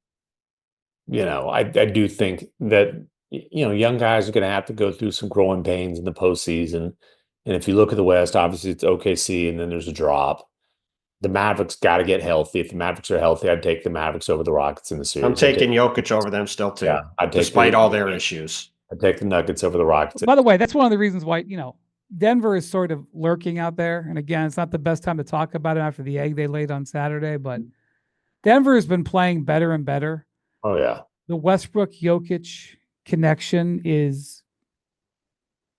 do think that, young guys are going to have to go through some growing pains in the postseason. And if you look at the West, obviously it's OKC and then there's a drop. The Mavericks got to get healthy. If the Mavericks are healthy, I'd take the Mavericks over the Rockets in the series. I'm taking Jokic over them still too, despite all their issues. I take the Nuggets over the Rockets. By the way, that's one of the reasons why, Denver is sort of lurking out there. And again, it's not the best time to talk about it after the egg they laid on Saturday, but Denver has been playing better and better. Oh, yeah. The Westbrook Jokic connection is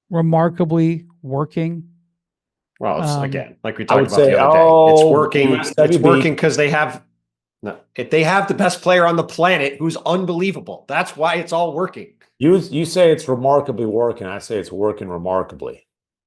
remarkably working. Well, it's, again, like we talked would about say, the other day, it's working. USWB. It's working because they have the best player on the planet who's unbelievable. That's why it's all working. You say it's remarkably working. I say it's working remarkably.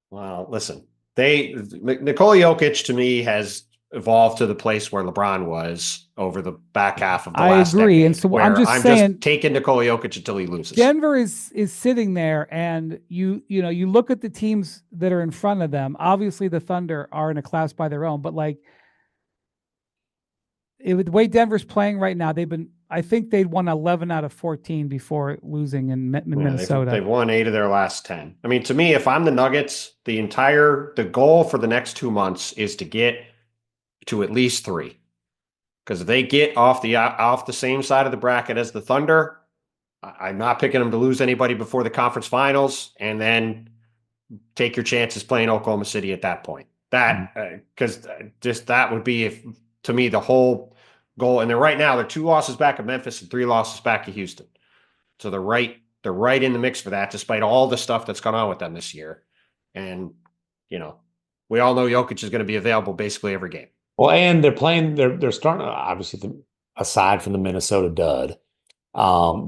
Well, listen, Nikola Jokic to me has evolved to the place where LeBron was over the back half of the last agree. decade, And so where I'm just saying, just taking Nikola Jokic until he loses. Denver is sitting there, and you look at the teams that are in front of them. Obviously, the Thunder are in a class by their own, but the way Denver's playing right now, I think they'd won 11 out of 14 before losing in Minnesota. They've won 8 of their last 10. I mean, to me, if I'm the Nuggets, the goal for the next 2 months is to get to at least 3. Because if they get off the same side of the bracket as the Thunder, I'm not picking them to lose anybody before the conference finals, and then take your chances playing Oklahoma City at that point. Because that would be, to me, the whole goal. And right now they're 2 losses back of Memphis and 3 losses back of Houston. So they're right in the mix for that, despite all the stuff that's gone on with them this year. And we all know Jokic is going to be available basically every game. Well, and they're starting to, obviously, aside from the Minnesota dud,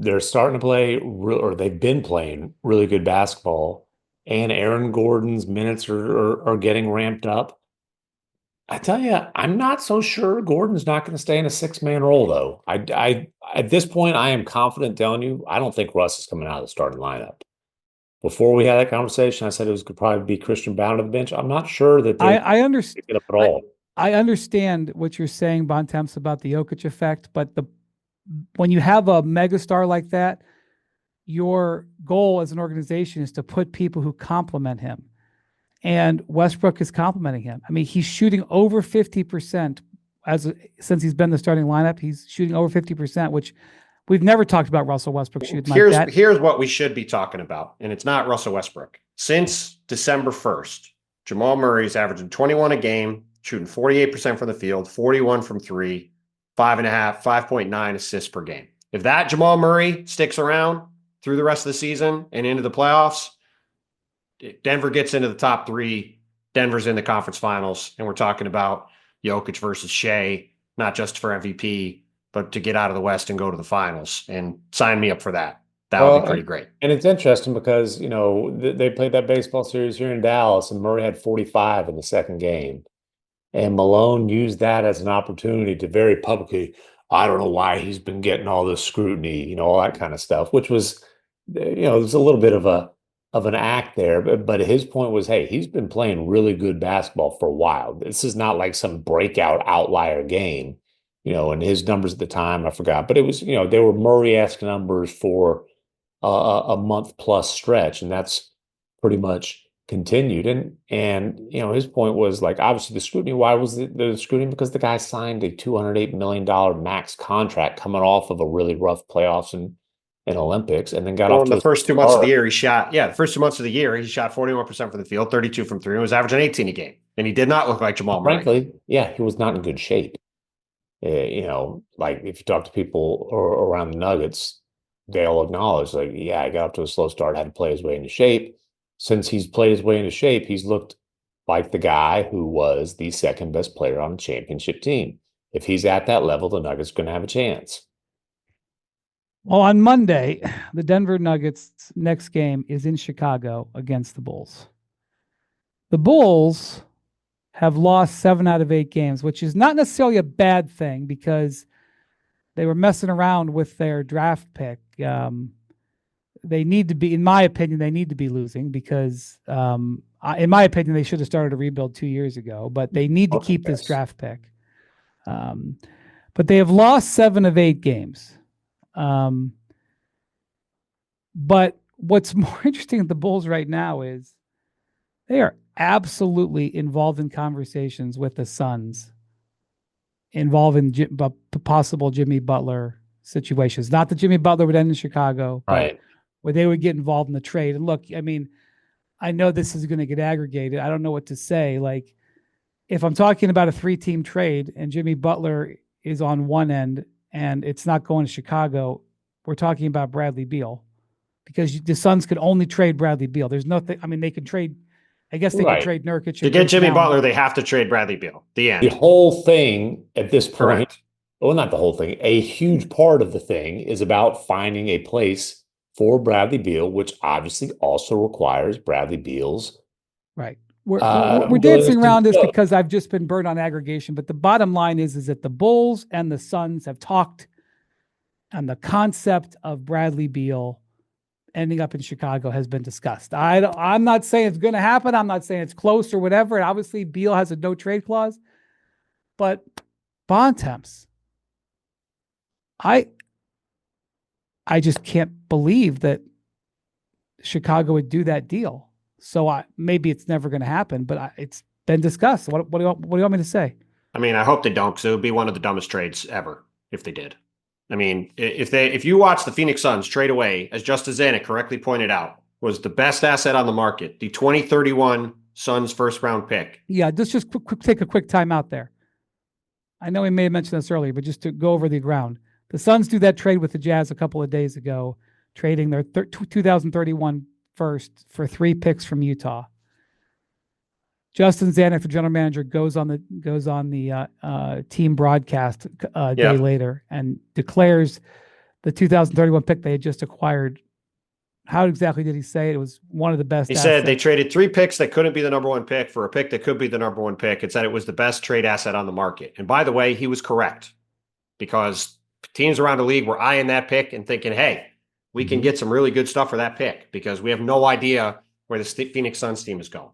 they're starting to play, or they've been playing really good basketball, and Aaron Gordon's minutes are getting ramped up. I tell you, I'm not so sure Gordon's not going to stay in a 6-man role, though. I at this point, I am confident telling you, I don't think Russ is coming out of the starting lineup. Before we had that conversation, I said it could probably be Christian Brown to the bench. I'm not sure that I understand it up at all. I understand what you're saying, Bontemps, about the Jokic effect, but when you have a megastar like that, your goal as an organization is to put people who complement him. And Westbrook is complimenting him. I mean, he's shooting over 50% since he's been in the starting lineup. He's shooting over 50%, which we've never talked about Russell Westbrook shooting like that. Here's what we should be talking about, and it's not Russell Westbrook. Since December 1st, Jamal Murray's averaging 21 a game, shooting 48% from the field, 41 from 3, 5.9 assists per game. If that Jamal Murray sticks around through the rest of the season and into the playoffs, Denver gets into the top 3. Denver's in the conference finals, and we're talking about Jokic versus Shea, not just for MVP, but to get out of the West and go to the finals. And sign me up for that. That would be pretty great. And it's interesting because, they played that baseball series here in Dallas, and Murray had 45 in the second game. And Malone used that as an opportunity to very publicly, I don't know why he's been getting all this scrutiny, all that kind of stuff, which was, there's a little bit of an act there. But his point was, hey, he's been playing really good basketball for a while. This is not like some breakout outlier game, and his numbers at the time, I forgot. But it was, they were Murray-esque numbers for a month plus stretch. And that's pretty much continued. And his point was, like, obviously the scrutiny. Why was the scrutiny? Because the guy signed a $208 million max contract coming off of a really rough playoffs and Olympics, and then got off to the first 2 months of the year. The first 2 months of the year, he shot 41% from the field, 32 from 3, and was averaging 18 a game. And he did not look like Jamal Murray. Frankly, yeah, he was not in good shape. Like if you talk to people around the Nuggets, they'll acknowledge, like, yeah, I got off to a slow start, had to play his way into shape. Since he's played his way into shape, he's looked like the guy who was the second best player on the championship team. If he's at that level, the Nuggets are going to have a chance. Well, on Monday, the Denver Nuggets' next game is in Chicago against the Bulls. The Bulls have lost 7 out of 8 games, which is not necessarily a bad thing because they were messing around with their draft pick. They need to be, in my opinion, losing because, in my opinion, they should have started a rebuild 2 years ago, but they need to keep this draft pick. But they have lost 7 of 8 games. But what's more interesting at the Bulls right now is they are absolutely involved in conversations with the Suns involving possible Jimmy Butler situations. Not that Jimmy Butler would end in Chicago, but Right. where they would get involved in the trade. And look, I mean, I know this is going to get aggregated. I don't know what to say. Like, if I'm talking about a 3-team trade and Jimmy Butler is on one end and it's not going to Chicago, we're talking about Bradley Beal, because the Suns could only trade Bradley Beal. There's nothing. I mean, they can trade. I guess they could trade Nurkic. To get Jimmy Butler, they have to trade Bradley Beal. The end. The whole thing at this point, Correct. well, not the whole thing. A huge part of the thing is about finding a place for Bradley Beal, which obviously also requires Bradley Beal's. Right. We're dancing around this because I've just been burned on aggregation. But the bottom line is that the Bulls and the Suns have talked, and the concept of Bradley Beal ending up in Chicago has been discussed. I'm not saying it's going to happen. I'm not saying it's close or whatever. And obviously, Beal has a no trade clause. But Bontemps, I just can't believe that Chicago would do that deal. So maybe it's never going to happen, but it's been discussed. What do you want me to say? I mean, I hope they don't, because it would be one of the dumbest trades ever if they did. I mean, if you watch the Phoenix Suns trade away, as Justice Zanuck correctly pointed out, was the best asset on the market, the 2031 Suns first-round pick. Yeah, just take a quick time out there. I know we may have mentioned this earlier, but just to go over the ground. The Suns do that trade with the Jazz a couple of days ago, trading their 2031 first for 3 picks from Utah. Justin Zanuck, the general manager, goes on the team broadcast a day later and declares the 2031 pick they had just acquired. How exactly did he say it? It was one of the best. He said they traded 3 picks that couldn't be the number 1 pick for a pick that could be the number 1 pick. It said it was the best trade asset on the market. And by the way, he was correct, because teams around the league were eyeing that pick and thinking, hey, we can get some really good stuff for that pick, because we have no idea where the Phoenix Suns team is going.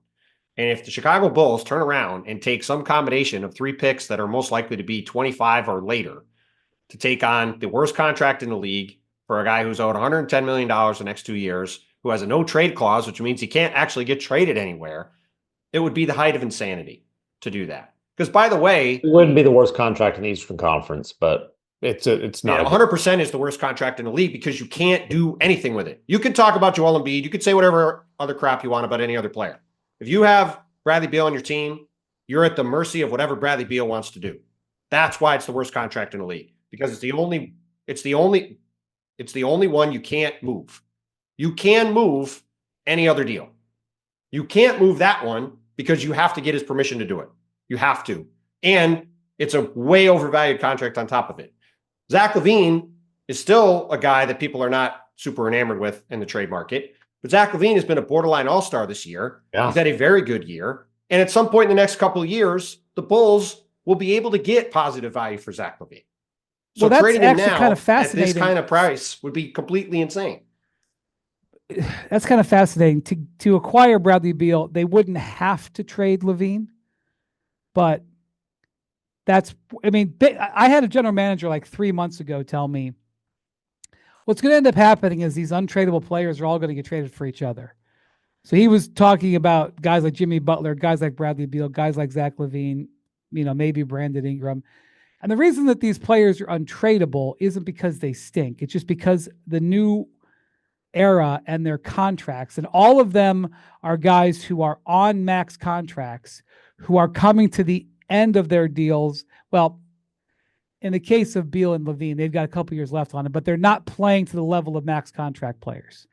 And if the Chicago Bulls turn around and take some combination of 3 picks that are most likely to be 25 or later to take on the worst contract in the league for a guy who's owed $110 million the next 2 years, who has a no trade clause, which means he can't actually get traded anywhere, it would be the height of insanity to do that. Because, by the way, it wouldn't be the worst contract in the Eastern Conference, but it's not. 100% is the worst contract in the league, because you can't do anything with it. You can talk about Joel Embiid. You could say whatever other crap you want about any other player. If you have Bradley Beal on your team, you're at the mercy of whatever Bradley Beal wants to do. That's why it's the worst contract in the league, because it's the only one you can't move. You can move any other deal. You can't move that one because you have to get his permission to do it. You have to. And it's a way overvalued contract on top of it. Zach LaVine is still a guy that people are not super enamored with in the trade market. But Zach LaVine has been a borderline all-star this year. Yeah. He's had a very good year. And at some point in the next couple of years, the Bulls will be able to get positive value for Zach LaVine. So that's trading him now kind of fascinating. At this kind of price would be completely insane. That's kind of fascinating. To acquire Bradley Beal, they wouldn't have to trade LaVine. But I had a general manager like 3 months ago tell me, what's going to end up happening is these untradeable players are all going to get traded for each other. So he was talking about guys like Jimmy Butler, guys like Bradley Beal, guys like Zach LaVine, maybe Brandon Ingram. And the reason that these players are untradeable isn't because they stink. It's just because the new era and their contracts, and all of them are guys who are on max contracts, who are coming to the end of their deals. Well, in the case of Beal and LaVine, they've got a couple years left on it, but they're not playing to the level of max contract players.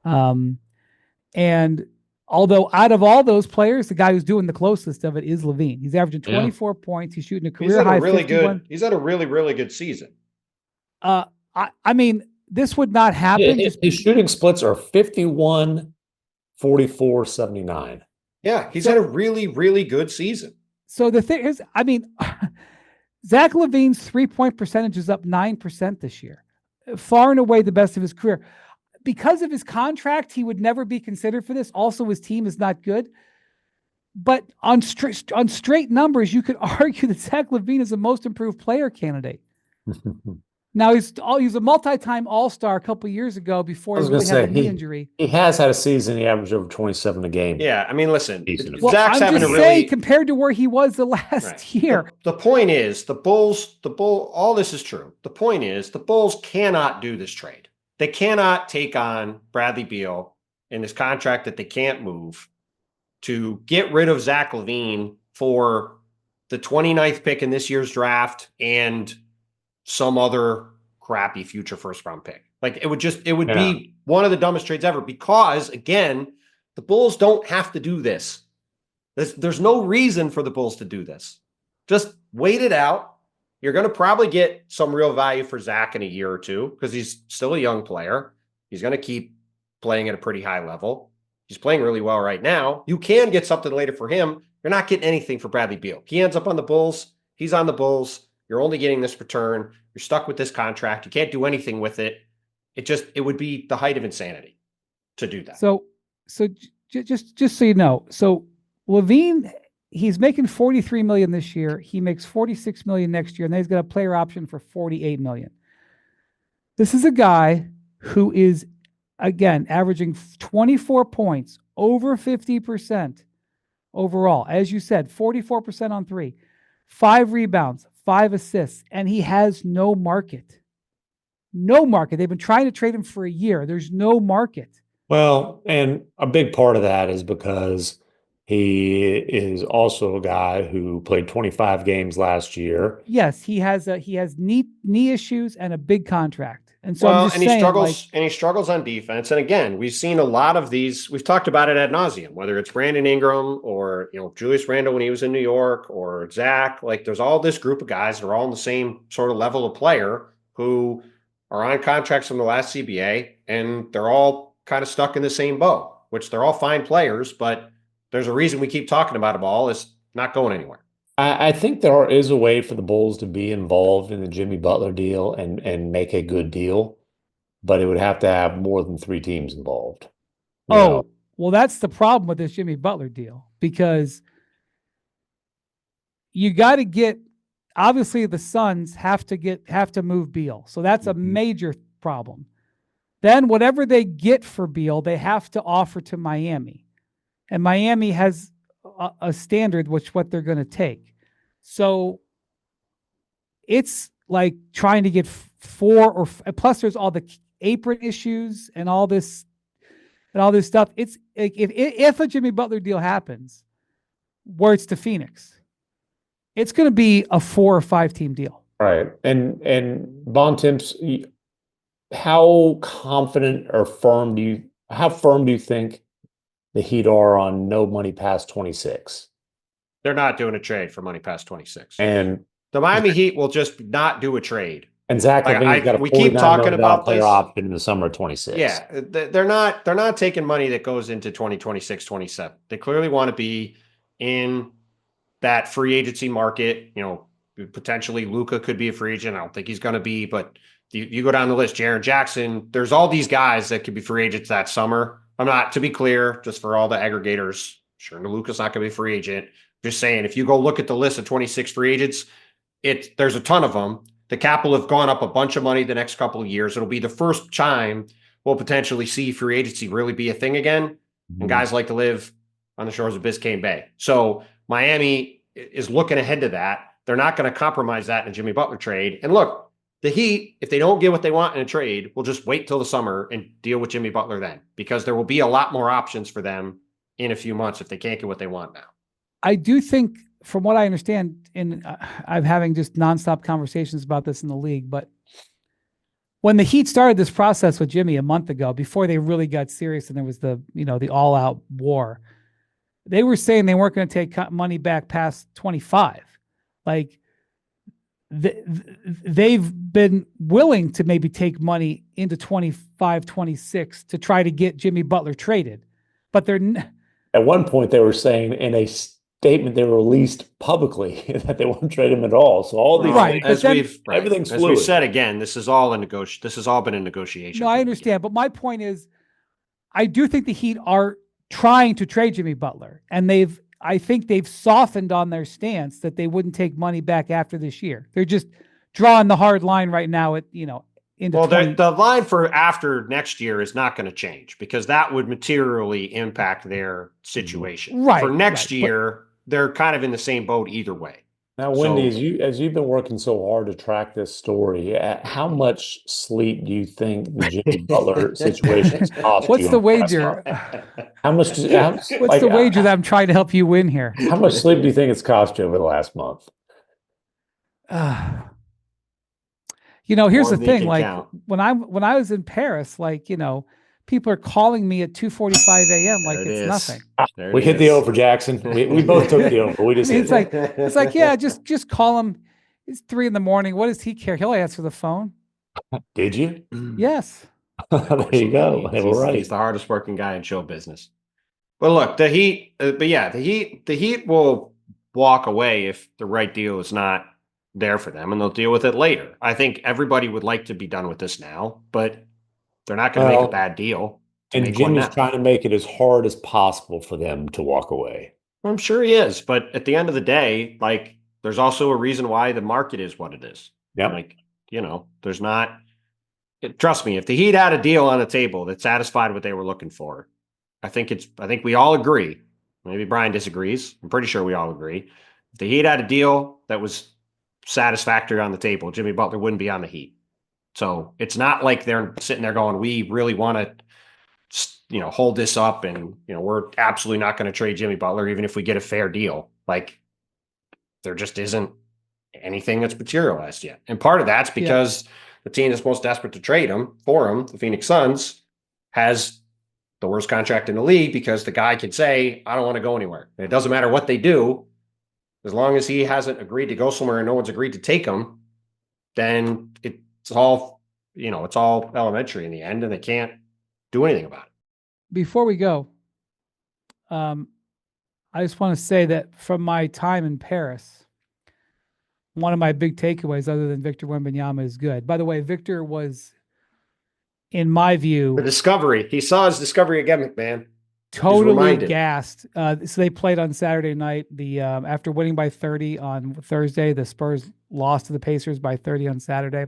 And although out of all those players, the guy who's doing the closest of it is LaVine. He's averaging 24 points. He's shooting a career high 51. He's had a really, really good season. I mean, this would not happen. His shooting splits are 51, 44, 79. Yeah, he's had a really, really good season. So the thing is, Zach LaVine's 3-point percentage is up 9% this year, far and away the best of his career. Because of his contract, he would never be considered for this. Also, his team is not good. But on straight numbers, you could argue that Zach LaVine is the most improved player candidate. Now, he's a multi-time All-Star a couple of years ago before he really had a knee injury. He has had a season. He averaged over 27 a game. Yeah, I mean, listen. Zach's having a really compared to where he was the last year. The point is, all this is true. The point is, the Bulls cannot do this trade. they cannot take on Bradley Beal in this contract that they can't move to get rid of Zach LaVine for the 29th pick in this year's draft and some other crappy future first round pick. Like it would be one of the dumbest trades ever because again, the Bulls don't have to do this. There's no reason for the Bulls to do this. Just wait it out. You're going to probably get some real value for Zach in a year or two because he's still a young player. He's going to keep playing at a pretty high level. He's playing really well right now. You can get something later for him. You're not getting anything for Bradley Beal. He ends up on the Bulls. He's on the Bulls. You're only getting this return. You're stuck with this contract. You can't do anything with it. It would be the height of insanity to do that. So just so you know, so LaVine, he's making $43 million this year. He makes $46 million next year, and then he's got a player option for $48 million. This is a guy who is, again, averaging 24 points, over 50% overall. As you said, 44% on three, 5 rebounds, 5 assists, and he has no market. No market. They've been trying to trade him for a year. There's no market. Well, and a big part of that is because he is also a guy who played 25 games last year. Yes, he has knee issues and a big contract. And so I'm just saying, he struggles on defense. And again, we've seen a lot of these. We've talked about it ad nauseum, whether it's Brandon Ingram or Julius Randle when he was in New York or Zach. Like there's all this group of guys that are all in the same sort of level of player who are on contracts from the last CBA, and they're all kind of stuck in the same boat, which they're all fine players, but there's a reason we keep talking about them all. It's not going anywhere. I think there is a way for the Bulls to be involved in the Jimmy Butler deal and make a good deal, but it would have to have more than 3 teams involved. Well, that's the problem with this Jimmy Butler deal, because you got to get, obviously the Suns have to move Beal. So that's a major problem. Then whatever they get for Beal, they have to offer to Miami. And Miami has a standard, what they're going to take. So it's like trying to get 4 or plus there's all the apron issues and all this stuff. It's like if a Jimmy Butler deal happens where it's to Phoenix, it's going to be a 4 or 5 team deal. Right. And Bontemps, how confident or how firm do you think the Heat are on no money past 26? They're not doing a trade for money past 26. And the Miami Heat will just not do a trade. And Zach LaVine's got a $49 million player option in the summer of 26. Yeah, they're not taking money that goes into 2026, 27. They clearly want to be in that free agency market. Potentially Luka could be a free agent. I don't think he's going to be, but you go down the list, Jaren Jackson, there's all these guys that could be free agents that summer. I'm not, to be clear, just for all the aggregators, sure, Luka's not going to be a free agent. Just saying, if you go look at the list of 26 free agents, there's a ton of them. The cap will have gone up a bunch of money the next couple of years. It'll be the first time we'll potentially see free agency really be a thing again. Mm-hmm. And guys like to live on the shores of Biscayne Bay. So Miami is looking ahead to that. They're not going to compromise that in a Jimmy Butler trade. And look, the Heat, if they don't get what they want in a trade, will just wait till the summer and deal with Jimmy Butler then, because there will be a lot more options for them in a few months if they can't get what they want now. I do think, from what I understand, and I'm having just nonstop conversations about this in the league, but when the Heat started this process with Jimmy a month ago, before they really got serious and there was the all-out war, they were saying they weren't going to take money back past 25. Like, they've been willing to maybe take money into 25, 26 to try to get Jimmy Butler traded. But they're at one point they were saying in a statement they released publicly that they won't trade him at all. So all these everything's fluid. As we said again, this is all This has all been in negotiation. No, I understand, but my point is, I do think the Heat are trying to trade Jimmy Butler, and I think they've softened on their stance that they wouldn't take money back after this year. They're just drawing the hard line right now at, into the line for after next year is not going to change, because that would materially impact their situation. Right. For next year, they're kind of in the same boat either way. Now, Wendy, as you've been working so hard to track this story, how much sleep do you think the Jimmy Butler situation has cost What's you the on the last wager? month? How much? What's the wager that I'm trying to help you win here? How much sleep do you think it's cost you over the last month? Here's More the than you thing. can Like count. when I was in Paris, like people are calling me at 2:45 a.m. There like it it's is. nothing. There We it hit the is. over, Jackson. We both took the over. We just I mean, hit it's like yeah, just call him. It's 3 a.m. What does he care? He'll answer the phone. Did you? Yes. There you go. They were right. He's the hardest working guy in show business. But look, the Heat. But yeah, the Heat will walk away if the right deal is not there for them, and they'll deal with it later. I think everybody would like to be done with this now, but they're not going to make a bad deal to And make one Jimmy's now. trying to make it as hard as possible for them to walk away. I'm sure he is, but at the end of the day, like there's also a reason why the market is what it is. Yep. Like, there's not. Trust me, if the Heat had a deal on the table that satisfied what they were looking for, I think we all agree. Maybe Brian disagrees. I'm pretty sure we all agree. If the Heat had a deal that was satisfactory on the table, Jimmy Butler wouldn't be on the Heat. So it's not like they're sitting there going, we really want to, hold this up, and we're absolutely not going to trade Jimmy Butler even if we get a fair deal. Like there just isn't anything that's materialized yet, and part of that's because the team that's most desperate to trade him, the Phoenix Suns, has the worst contract in the league because the guy can say, I don't want to go anywhere. And it doesn't matter what they do. As long as he hasn't agreed to go somewhere and no one's agreed to take him, then it's all elementary in the end, and they can't do anything about it. Before we go, I just want to say that from my time in Paris, one of my big takeaways, other than Victor Wembanyama, is good. By the way, Victor was, in my view, The discovery. He saw his discovery again, MacMahon. totally gassed. So they played on Saturday night. After winning by 30 on Thursday, the Spurs lost to the Pacers by 30 on Saturday.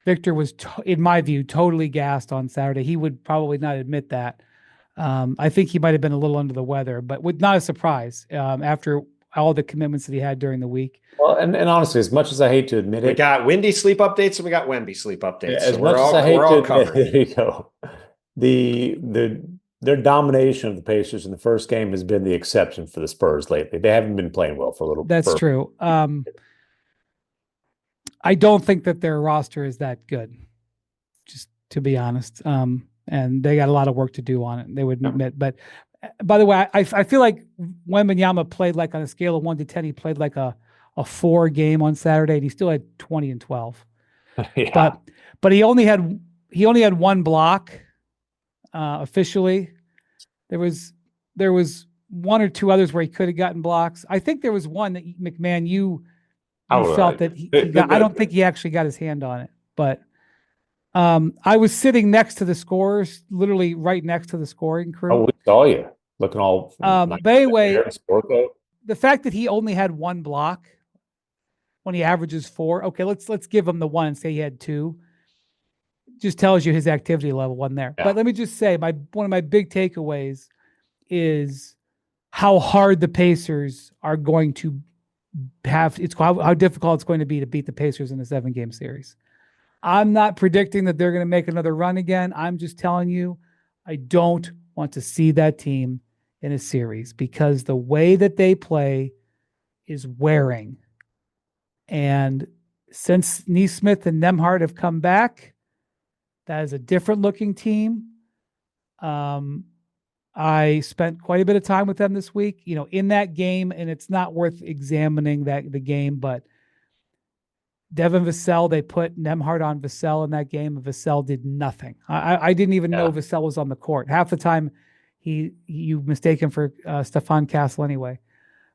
Victor was, in my view, totally gassed on Saturday. He would probably not admit that. I think he might have been a little under the weather, but not a surprise after all the commitments that he had during the week. Well, and honestly, as much as I hate to admit it, we got Windy sleep updates and we got Wemby sleep updates. As so much as I hate to admit, there you go. Their domination of the Pacers in the first game has been the exception for the Spurs lately. They haven't been playing well for a little bit. That's true. I don't think that their roster is that good, just to be honest. And they got a lot of work to do on it. They would admit. But by the way, I feel like Wembanyama played like, on a scale of 1 to 10, he played like a 4 game on Saturday, and he still had 20 and 12. Yeah. But he only had one block officially. There was 1 or 2 others where he could have gotten blocks. I think there was one that MacMahon you felt that he got. I don't think he actually got his hand on it, but I was sitting next to the scorers, literally right next to the scoring crew. Oh, we saw you looking all. But anyway, the fact that he only had 1 block when he averages 4. Okay, let's give him the 1 and say he had 2. Just tells you his activity level wasn't there. Yeah. But let me just say, one of my big takeaways is how hard the Pacers are going to have. It's how difficult it's going to be to beat the Pacers in a 7-game series. I'm not predicting that they're going to make another run again. I'm just telling you, I don't want to see that team in a series because the way that they play is wearing. And since Nesmith and Nembhard have come back, that is a different looking team. I spent quite a bit of time with them this week, in that game, and it's not worth examining the game, but Devin Vassell, they put Nembhard on Vassell in that game, and Vassell did nothing. I didn't even know Vassell was on the court. Half the time, you mistake him for Stephon Castle anyway.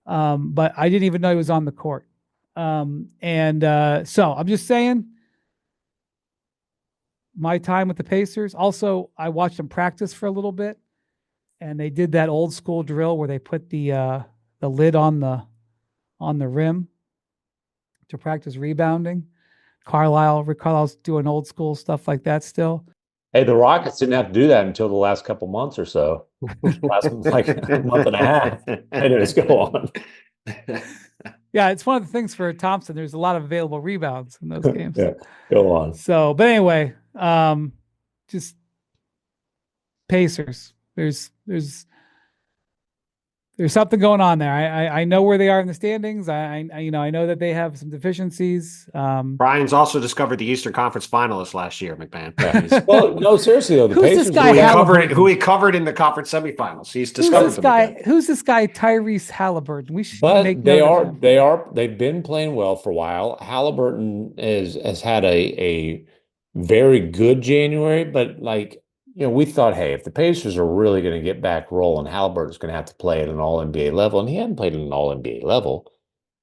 But I didn't even know he was on the court. So I'm just saying, my time with the Pacers. Also, I watched them practice for a little bit, and they did that old school drill where they put the lid on the rim to practice rebounding. Carlisle's doing old school stuff like that still. Hey, the Rockets didn't have to do that until the last couple months or so. Last like a month and a half. Anyways, go on. Yeah, it's one of the things for Thompson. There's a lot of available rebounds in those games. Yeah, go on. So, but anyway, just Pacers. There's something going on there. I know where they are in the standings. I know that they have some deficiencies. Brian's also discovered the Eastern Conference finalists last year, McMahon. Yeah. Well, no, seriously though, the Who's this Pacers guy, Who he covered in the conference semifinals. He's discovered them again. Who's this guy, Tyrese Halliburton? We should But make note of him. they've been playing well for a while. Halliburton has had a very good January, but like, we thought, hey, if the Pacers are really going to get back rolling, Halliburton's going to have to play at an all NBA level, and he hadn't played at an all NBA level.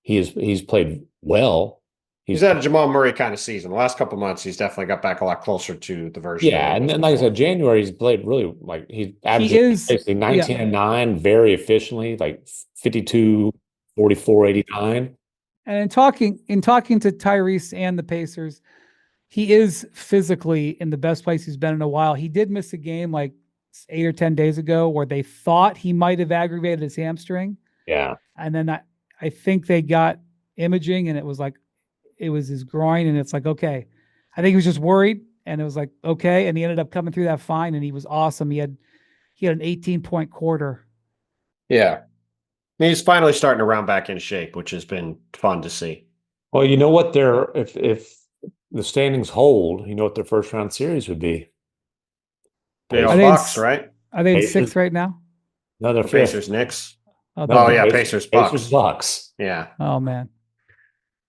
He's played well. He's had a Jamal Murray kind of season. The last couple of months, he's definitely got back a lot closer to the version. Yeah, and then, like I said, January he's played really like he's averaging basically 19 and 9 very efficiently, like 52, 44, 89. And in talking to Tyrese and the Pacers, he is physically in the best place he's been in a while. He did miss a game like 8 or 10 days ago where they thought he might have aggravated his hamstring. Yeah. And then I think they got imaging and it was his groin, and it's like, okay. I think he was just worried, and it was like, okay. And he ended up coming through that fine, and he was awesome. He had an 18-point quarter. Yeah. He's finally starting to round back in shape, which has been fun to see. Well, you know what if the standings hold, you know what their first round series would be? Bucks, right? Are they in 6th right now? No, they're Pacers, Knicks. Pacers, Bucks. Pacers, Bucks. Yeah. Oh man.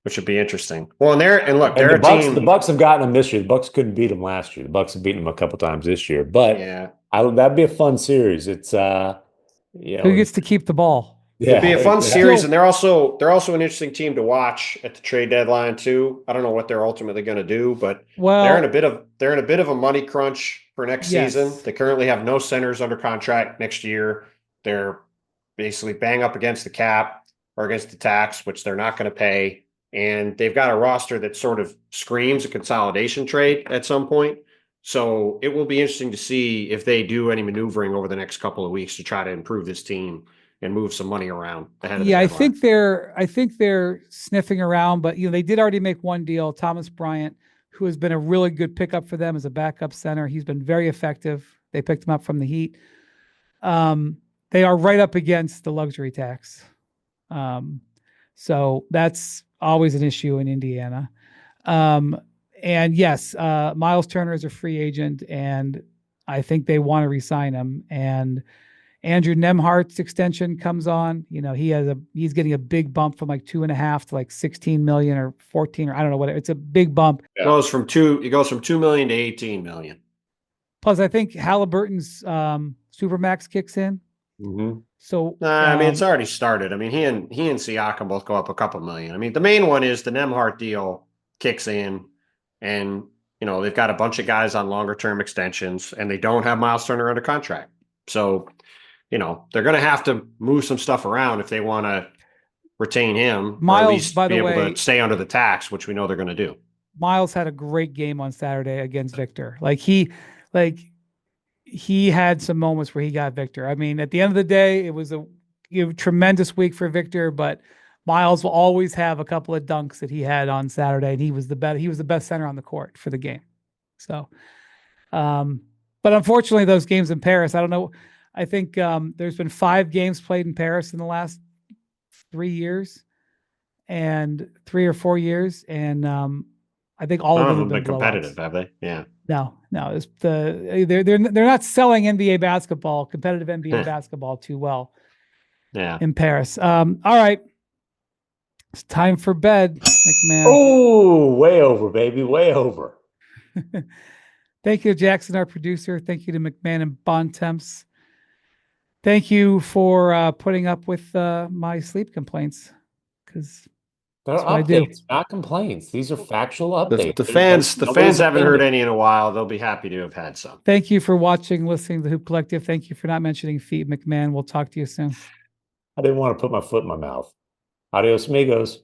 Which would be interesting. Well, they're the a Bucks, team. The Bucks have gotten them this year. The Bucks couldn't beat them last year. The Bucks have beaten them a couple times this year. But yeah, that'd be a fun series. It's who gets to keep the ball? It'd be a fun series, and they're also an interesting team to watch at the trade deadline too. I don't know what they're ultimately going to do, but they're in a bit of a money crunch for next season. They currently have no centers under contract next year. They're basically bang up against the cap or against the tax, which they're not going to pay. And they've got a roster that sort of screams a consolidation trade at some point. So it will be interesting to see if they do any maneuvering over the next couple of weeks to try to improve this team and move some money around ahead of the deadline. I think they're sniffing around, but they did already make one deal. Thomas Bryant, who has been a really good pickup for them as a backup center. He's been very effective. They picked him up from the Heat. They are right up against the luxury tax. So that's always an issue in Indiana. And yes, Miles Turner is a free agent, and I think they want to re-sign him. And Andrew Nemhart's extension comes on. He's getting a big bump from like 2.5 to like 16 million or 14, or I don't know what. It's a big bump. It goes from 2 million to 18 million. Plus, I think Halliburton's Supermax kicks in. Mm-hmm. So I mean, it's already started. I mean, he and Siakam both go up a couple million. I mean, the main one is the Nemhart deal kicks in, and they've got a bunch of guys on longer term extensions, and they don't have Miles Turner under contract. So, they're going to have to move some stuff around if they want to retain him. Miles, or at least by the be able way, to stay under the tax, which we know they're going to do. Miles had a great game on Saturday against Victor. He had some moments where he got Victor. I mean, at the end of the day, it was a tremendous week for Victor, but Miles will always have a couple of dunks that he had on Saturday, and he was the best center on the court for the game. So, but unfortunately, those games in Paris, I don't know. I think there's been 5 games played in Paris in the last 3 years, and 3 or 4 years, and I think all of them have been competitive, blowouts. Have they? Yeah. No. It's they're not selling NBA basketball, competitive NBA basketball too well. Yeah. In Paris. All right. It's time for bed, MacMahon. Oh, way over, baby, way over. Thank you to Jackson, our producer. Thank you to MacMahon and Bontemps. Thank you for putting up with my sleep complaints, because they're updates, not complaints. These are factual updates. The fans haven't heard any in a while. They'll be happy to have had some. Thank you for watching, listening to the Hoop Collective. Thank you for not mentioning feet, MacMahon. We'll talk to you soon. I didn't want to put my foot in my mouth. Adios, amigos.